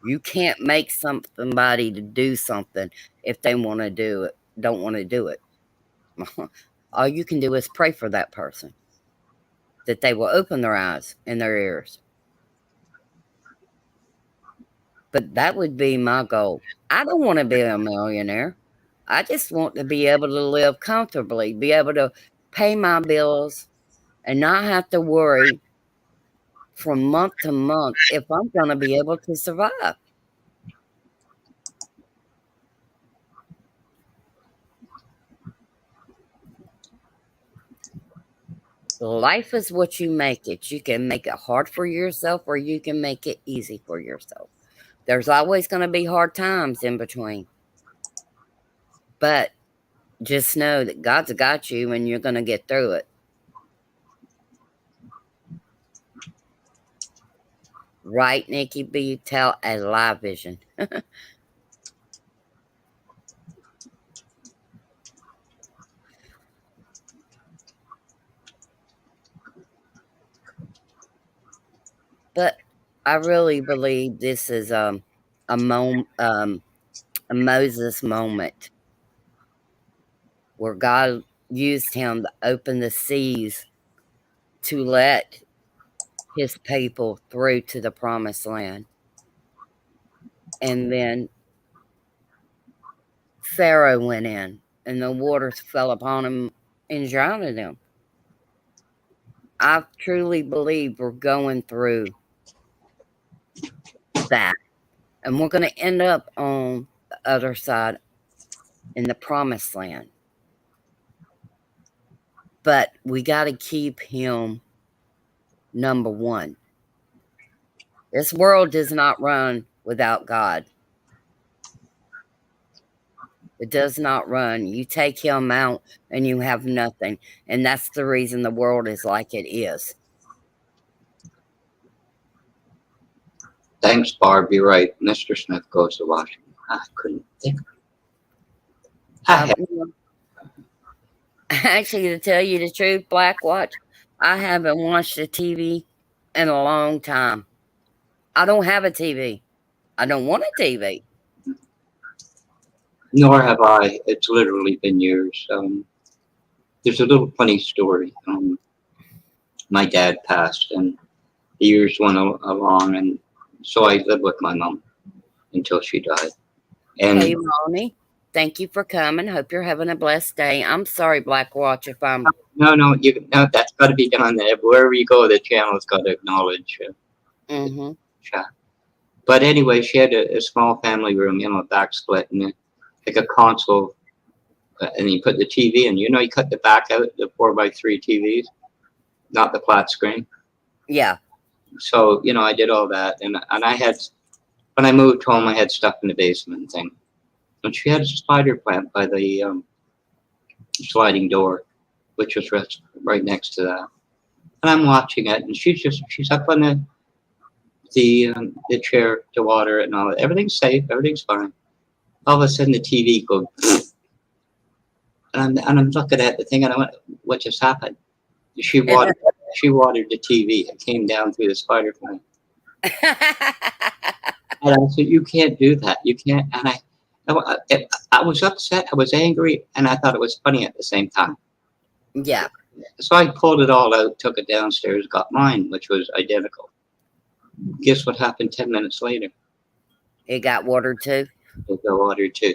Speaker 1: You can't make somebody to do something if they want to do it, don't want to do it. All you can do is pray for that person that they will open their eyes and their ears. But that would be my goal. I don't want to be a millionaire. I just want to be able to live comfortably, be able to pay my bills and not have to worry from month to month if I'm going to be able to survive. Life is what you make it. You can make it hard for yourself or you can make it easy for yourself. There's always going to be hard times in between. But just know that God's got you and you're going to get through it. Right, Nikki B? Tell a live vision. But I really believe this is a Moses moment. where God used him to open the seas to let his people through to the promised land. And then Pharaoh went in, and the waters fell upon him and drowned him. I truly believe we're going through that. And we're going to end up on the other side in the promised land. But we got to keep him number one. This world does not run without God. It does not run. You take him out and you have nothing. And that's the reason the world is like it is.
Speaker 2: Thanks, Barb. You're right. Mr. Smith goes to Washington. I couldn't think.
Speaker 1: Actually, to tell you the truth, Black Watch, I haven't watched a TV in a long time. I don't have a TV. I don't want a TV.
Speaker 2: Nor have I. It's literally been years. There's a little funny story. My dad passed, and the years went along, and so I lived with my mom until she died. And
Speaker 1: Hey, Ronnie, thank you for coming. Hope you're having a blessed day. I'm sorry, Black Watch, if I'm...
Speaker 2: no, that's got to be done. Wherever you go, the channel's got to acknowledge chat. But anyway, she had a small family room, a back split, and like a console, and you put the TV in. You cut the back out, the 4x3 TVs, not the flat screen.
Speaker 1: Yeah.
Speaker 2: So, I did all that, and I had, when I moved home, I had stuff in the basement and thing. And she had a spider plant by the sliding door, which was right next to that. And I'm watching it, and she's up on the chair to water it and all that. Everything's safe, everything's fine. All of a sudden, the TV goes, and I'm looking at the thing, and I went, "What just happened?" She watered the TV. It came down through the spider plant. And I said, "You can't do that. You can't." And I was upset. I was angry, and I thought it was funny at the same time.
Speaker 1: Yeah.
Speaker 2: So I pulled it all out, took it downstairs, got mine, which was identical. Guess what happened 10 minutes later?
Speaker 1: It got watered too?
Speaker 2: It got watered too.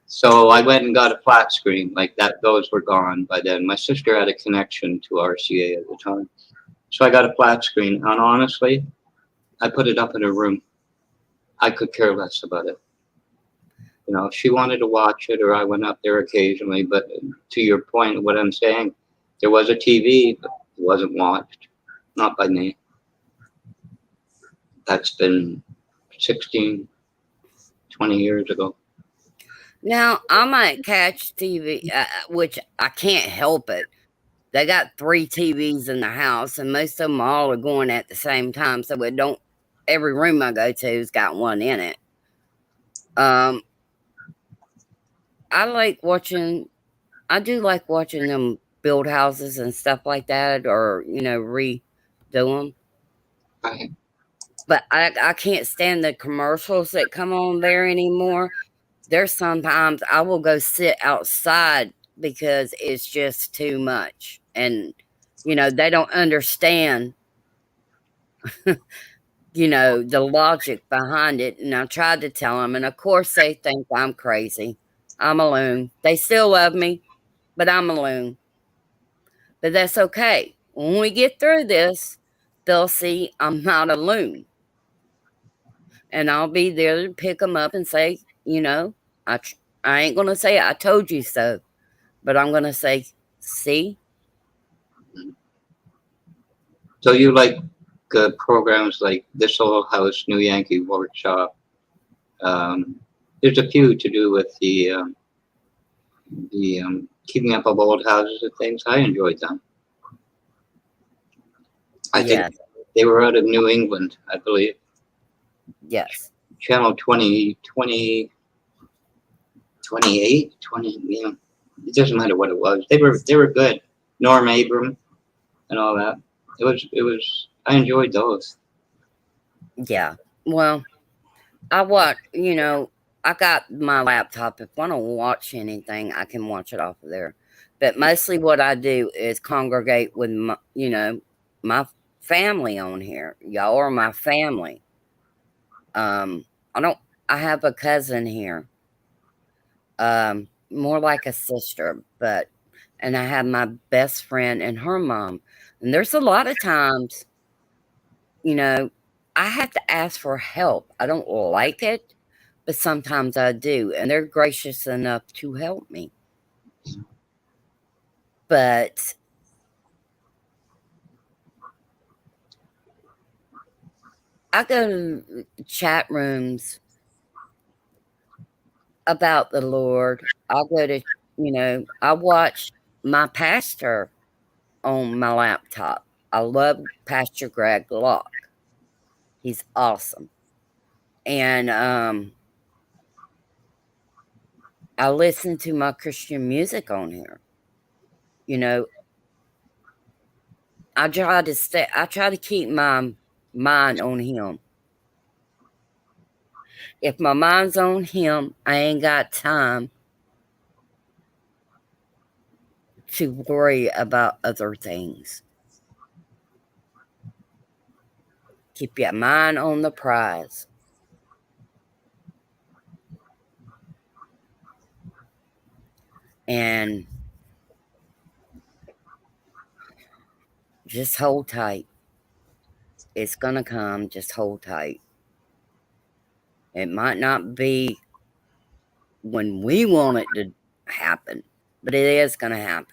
Speaker 2: So I went and got a flat screen. Like that, those were gone by then. My sister had a connection to RCA at the time. So I got a flat screen. And honestly, I put it up in her room. I could care less about it. If she wanted to watch it, or I went up there occasionally. But to your point, what I'm saying, there was a TV, but it wasn't watched. Not by me. That's been 16, 20 years ago.
Speaker 1: Now, I might catch TV, which I can't help it. They got 3 TVs in the house, and most of them all are going at the same time. So every room I go to has got one in it. I do like watching them build houses and stuff like that, or, redo them.
Speaker 2: Right.
Speaker 1: But I can't stand the commercials that come on there anymore. There's sometimes I will go sit outside because it's just too much. And, they don't understand, the logic behind it. And I tried to tell them. And, of course, they think I'm crazy. I'm a loon. They still love me, but I'm a loon. But that's okay. When we get through this, they'll see I'm not a loon. And I'll be there to pick them up and say, I ain't going to say I told you so, but I'm going to say, see?
Speaker 2: So you like programs like This Old House, New Yankee Workshop. There's a few to do with the keeping up of old houses and things. I enjoyed them. I think they were out of New England, I believe.
Speaker 1: Yes.
Speaker 2: Channel 20, 28, 20, it doesn't matter what it was. They were good. Norm Abram and all that. I enjoyed those.
Speaker 1: Yeah. Well, I watch, I got my laptop. If I want to watch anything, I can watch it off of there. But mostly what I do is congregate with my, my family on here. Y'all are my family. Um, I don't. I have a cousin here. More like a sister, but and I have my best friend and her mom. And there's a lot of times, you know, I have to ask for help. I don't like it, but sometimes I do, and they're gracious enough to help me. But I go to chat rooms about the Lord. I go to, I watch my pastor on my laptop. I love Pastor Greg Locke. He's awesome. And I listen to my Christian music on here. You know, I try to keep my mind on him. If my mind's on him, I ain't got time to worry about other things. Keep your mind on the prize. And just hold tight. It's going to come. Just hold tight. It might not be when we want it to happen, but it is going to happen.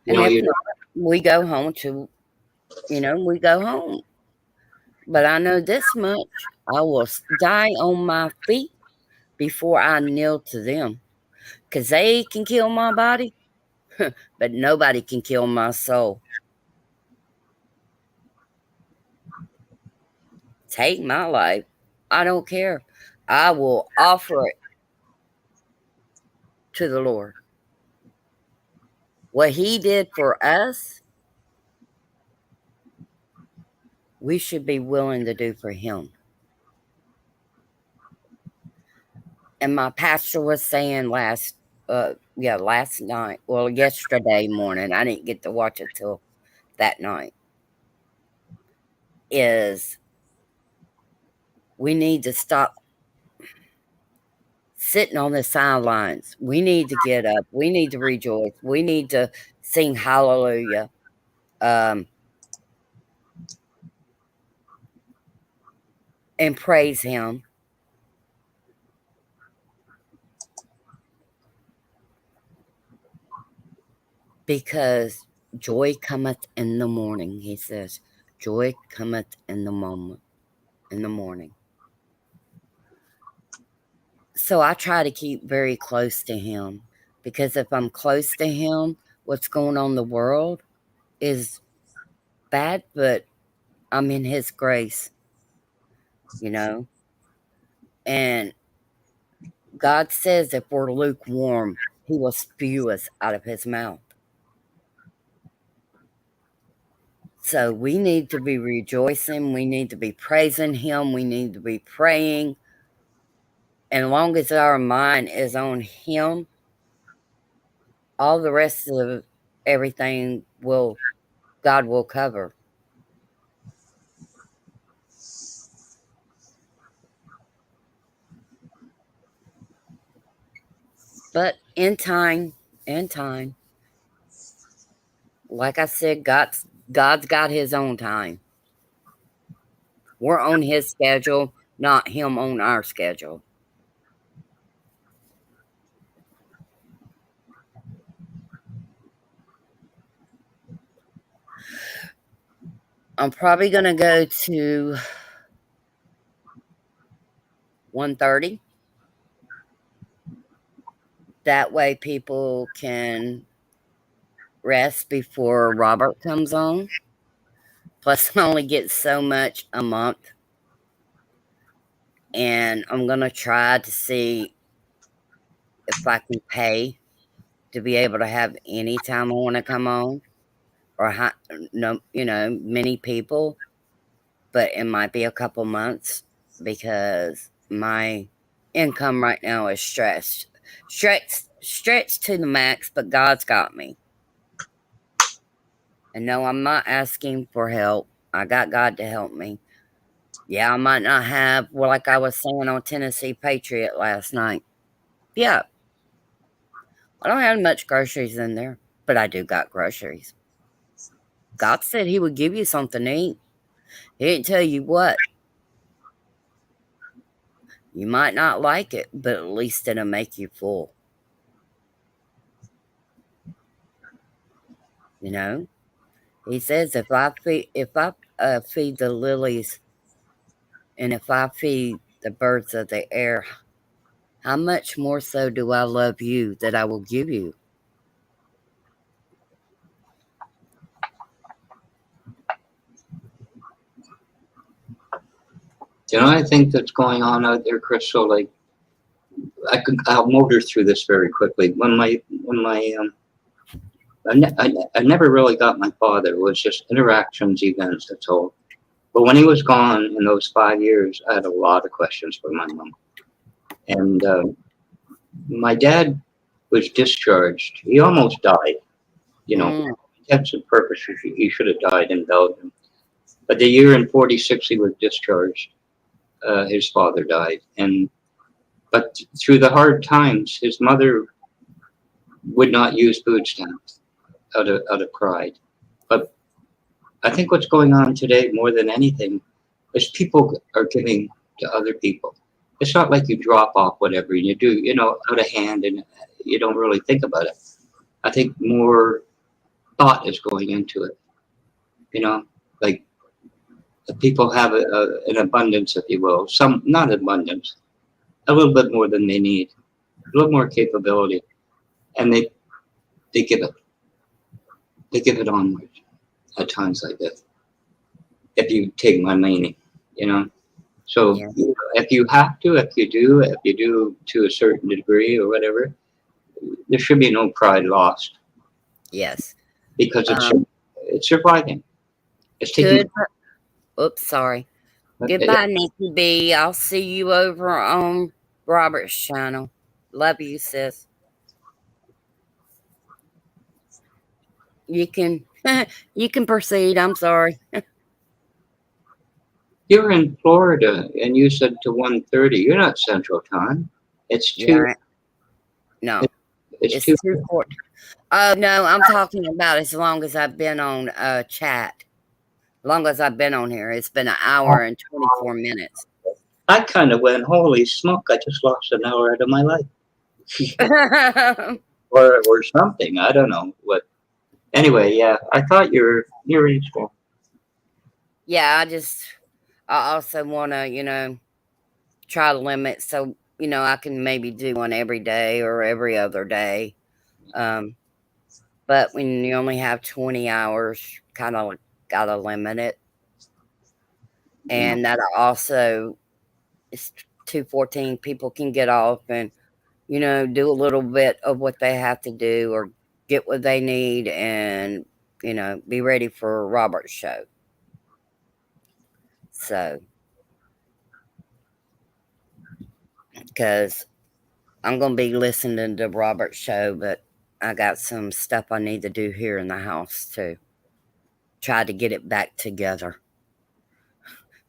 Speaker 1: And if not, we go home we go home. But I know this much, I will die on my feet before I kneel to them. Because they can kill my body, but nobody can kill my soul. Take my life. I don't care. I will offer it to the Lord. What he did for us, we should be willing to do for him. And my pastor was saying last night, well, yesterday morning, I didn't get to watch it till that night, is we need to stop sitting on the sidelines. We need to get up. We need to rejoice. We need to sing hallelujah. And praise him. Because joy cometh in the morning, he says. Joy cometh in the morning. So I try to keep very close to him. Because if I'm close to him, what's going on in the world is bad, but I'm in his grace, And God says if we're lukewarm, he will spew us out of his mouth. So we need to be rejoicing. We need to be praising him. We need to be praying. And as long as our mind is on him, all the rest of everything God will cover. But in time, like I said, God's got his own time. We're on his schedule, not him on our schedule. I'm probably going to go to 1:30. That way people can rest before Robert comes on. Plus, I only get so much a month. And I'm going to try to see if I can pay to be able to have any time I want to come on or many people. but it might be a couple months because my income right now is stretched to the max, but God's got me. And no, I'm not asking for help. I got God to help me. Yeah, I might not have, well, like I was saying on Tennessee Patriot last night. Yeah, I don't have much groceries in there, but I do got groceries. God said He would give you something to eat. He didn't tell you what. You might not like it, but at least it'll make you full. You know, He says if I feed the lilies and if I feed the birds of the air, how much more so do I love you that I will give you?
Speaker 2: I think that's going on out there, Crystal. Like, I'll motor through this very quickly. I never really got my father. It was just interactions, events, that's all. But when he was gone in those 5 years, I had a lot of questions for my mom. And my dad was discharged. He almost died.
Speaker 1: Mm,
Speaker 2: Intents purpose, he should have died in Belgium. But the year in '46 he was discharged. His father died, but through the hard times, his mother would not use food stamps out of pride. But I think what's going on today more than anything is people are giving to other people. It's not like you drop off whatever and you do, out of hand, and you don't really think about it. I think more thought is going into it. Like the people have an abundance, if you will, some not abundance, a little bit more than they need, a little more capability, and they give it onward at times like this. If you take my meaning, you know. So
Speaker 1: yeah.
Speaker 2: if you have to, if you do to a certain degree or whatever, there should be no pride lost
Speaker 1: Yes.
Speaker 2: because
Speaker 1: Um,
Speaker 2: it's surviving. It's taking.
Speaker 1: good. Oops, sorry. Goodbye, Nikki B. I'll see you over on Robert's channel. Love you, sis. You can you can proceed. I'm sorry.
Speaker 2: You're in Florida, and you said to 1:30. You're not Central Time. It's two.
Speaker 1: Yeah. No,
Speaker 2: It's
Speaker 1: it's
Speaker 2: two.
Speaker 1: 2:40. Oh no, I'm talking about as long as I've been on chat. Long as I've been on here, it's been an hour and 24 minutes.
Speaker 2: I kind of went, holy smoke! I just lost an hour out of my life, or something. I don't know what. Anyway, yeah, I thought you're Eastern.
Speaker 1: Yeah, I also want to, try to limit so, I can maybe do one every day or every other day. Um, but when you only have 20 hours, kind of got to limit it.
Speaker 2: Yeah.
Speaker 1: And that also is 2:14. People can get off and, do a little bit of what they have to do or get what they need and, be ready for Robert's show. So, because I'm going to be listening to Robert's show, but I got some stuff I need to do here in the house to try to get it back together.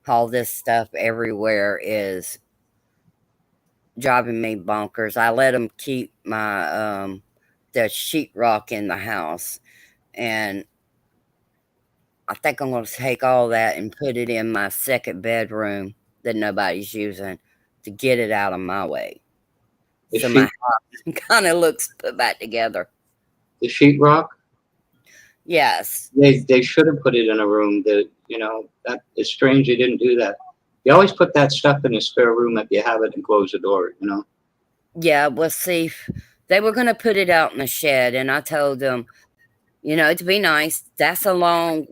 Speaker 1: All this stuff everywhere is driving me bonkers. I let them keep my the sheetrock in the house, and I think I'm going to take all that and put it in my second bedroom that nobody's using to get it out of my way.
Speaker 2: The
Speaker 1: So my
Speaker 2: sheet,
Speaker 1: house kind of looks put back together.
Speaker 2: the sheetrock.
Speaker 1: Yes.
Speaker 2: They should have put it in a room that that is strange. They didn't do that. You always put that stuff in a spare room if you have it and close the door.
Speaker 1: Yeah, well, see, they were going to put it out in the shed, and I told them, to be nice, that's a long,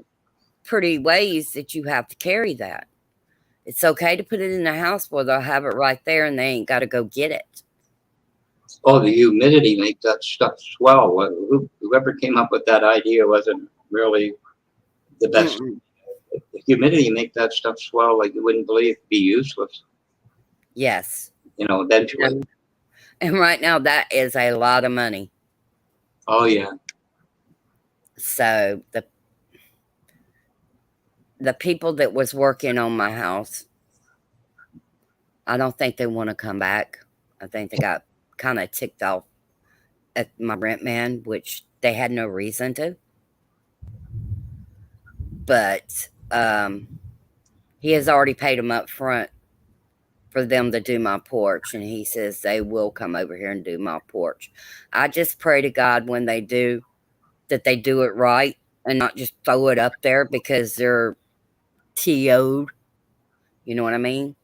Speaker 1: pretty ways that you have to carry that. It's okay to put it in the house where they'll have it right there and they ain't got to go get it.
Speaker 2: Oh, the humidity makes that stuff swell. Whoever came up with that idea wasn't really the best.
Speaker 1: Mm-mm.
Speaker 2: humidity make that stuff swell like you wouldn't believe, be useless,
Speaker 1: Yes.
Speaker 2: eventually.
Speaker 1: And right now, that is a lot of money.
Speaker 2: Oh, yeah.
Speaker 1: So the people that was working on my house, I don't think they want to come back. I think they got kind of ticked off at my rent man, which they had no reason to. But he has already paid them up front for them to do my porch, and he says they will come over here and do my porch. I just pray to God when they do that they do it right and not just throw it up there because they're TO'd. You know what I mean?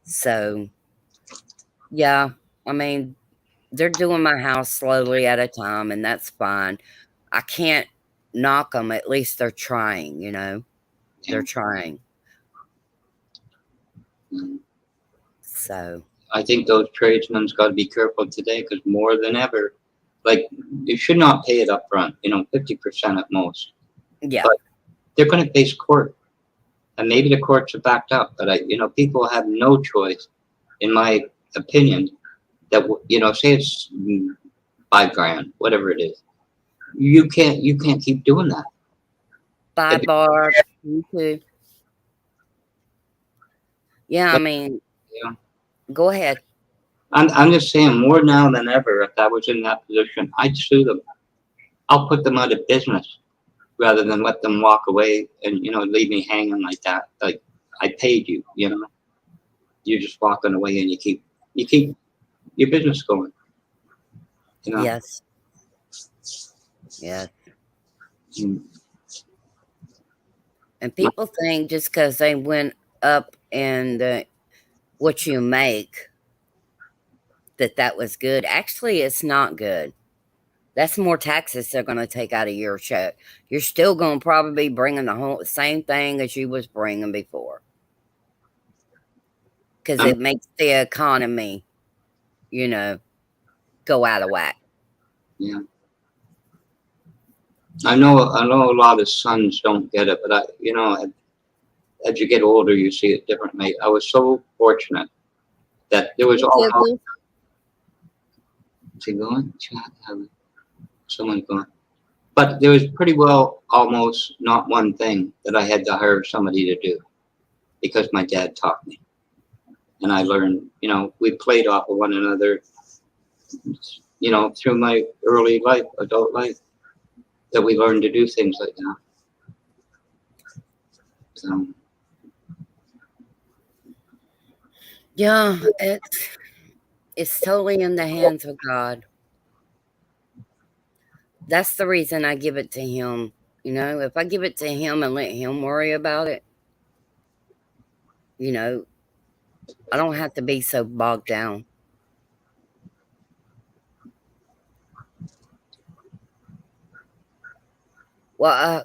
Speaker 1: So, yeah, I mean, they're doing my house slowly at a time, and that's fine. I can't knock them. At least they're trying,
Speaker 2: Yeah.
Speaker 1: They're trying.
Speaker 2: Mm.
Speaker 1: So,
Speaker 2: I think those tradesmen's got to be careful today because more than ever, like you should not pay it up front, 50% at most.
Speaker 1: yeah.
Speaker 2: But they're going to face court, and maybe the courts are backed up. But people have no choice, in my opinion, that say it's $5,000, whatever it is. You can't keep doing that.
Speaker 1: Bye, Barb. You too. Yeah, I mean,
Speaker 2: Yeah.
Speaker 1: go ahead.
Speaker 2: I'm just saying, more now than ever, if I was in that position, I'd sue them. I'll put them out of business rather than let them walk away and leave me hanging like that. Like I paid you, you're just walking away and you keep your business going.
Speaker 1: Yes. Yes.
Speaker 2: Mm.
Speaker 1: And people think just because they went up in what you make that was good. Actually, it's not good. That's more taxes they're going to take out of your check. You're still going to probably be bringing the whole same thing as you was bringing before. Because it makes the economy, go out of whack.
Speaker 2: Yeah. I know a lot of sons don't get it, but as you get older, you see it differently. I was so fortunate that there was almost. Is he going? Someone's going. But there was pretty well almost not one thing that I had to hire somebody to do because my dad taught me. And I learned, we played off of one another, through my early life, adult life, that we learned to do things like that. So.
Speaker 1: Yeah, it's totally in the hands of God. That's the reason I give it to him. If I give it to him and let him worry about it, I don't have to be so bogged down. Well,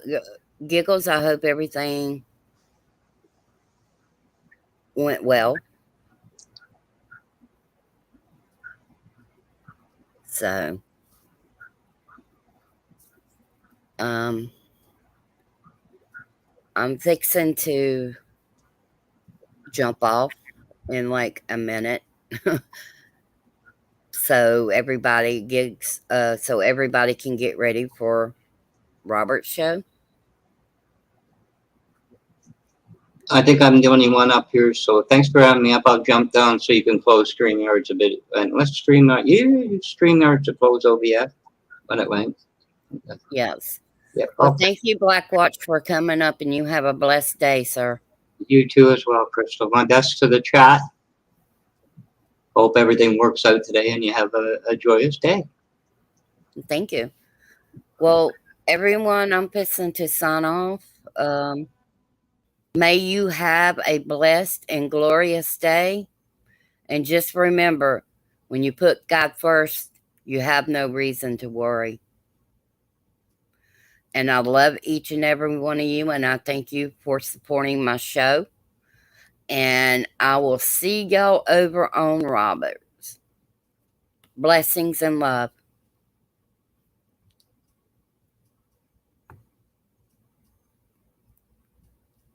Speaker 1: Giggles, I hope everything went well. So, I'm fixing to jump off in like a minute. So everybody can get ready for Robert's show.
Speaker 2: I think I'm the only one up here, so thanks for having me up. I'll jump down so you can close StreamYards a bit. And let's StreamYards to close OBS when it lengths.
Speaker 1: Yes.
Speaker 2: Yeah.
Speaker 1: Well, thank you, Blackwatch, for coming up, and you have a blessed day, sir.
Speaker 2: You too as well, Crystal. My best to the chat. Hope everything works out today and you have a joyous day.
Speaker 1: Thank you. Well, everyone, I'm fixing to sign off. May you have a blessed and glorious day. And just remember, when you put God first, you have no reason to worry. And I love each and every one of you, and I thank you for supporting my show. And I will see y'all over on Roberts. Blessings and love.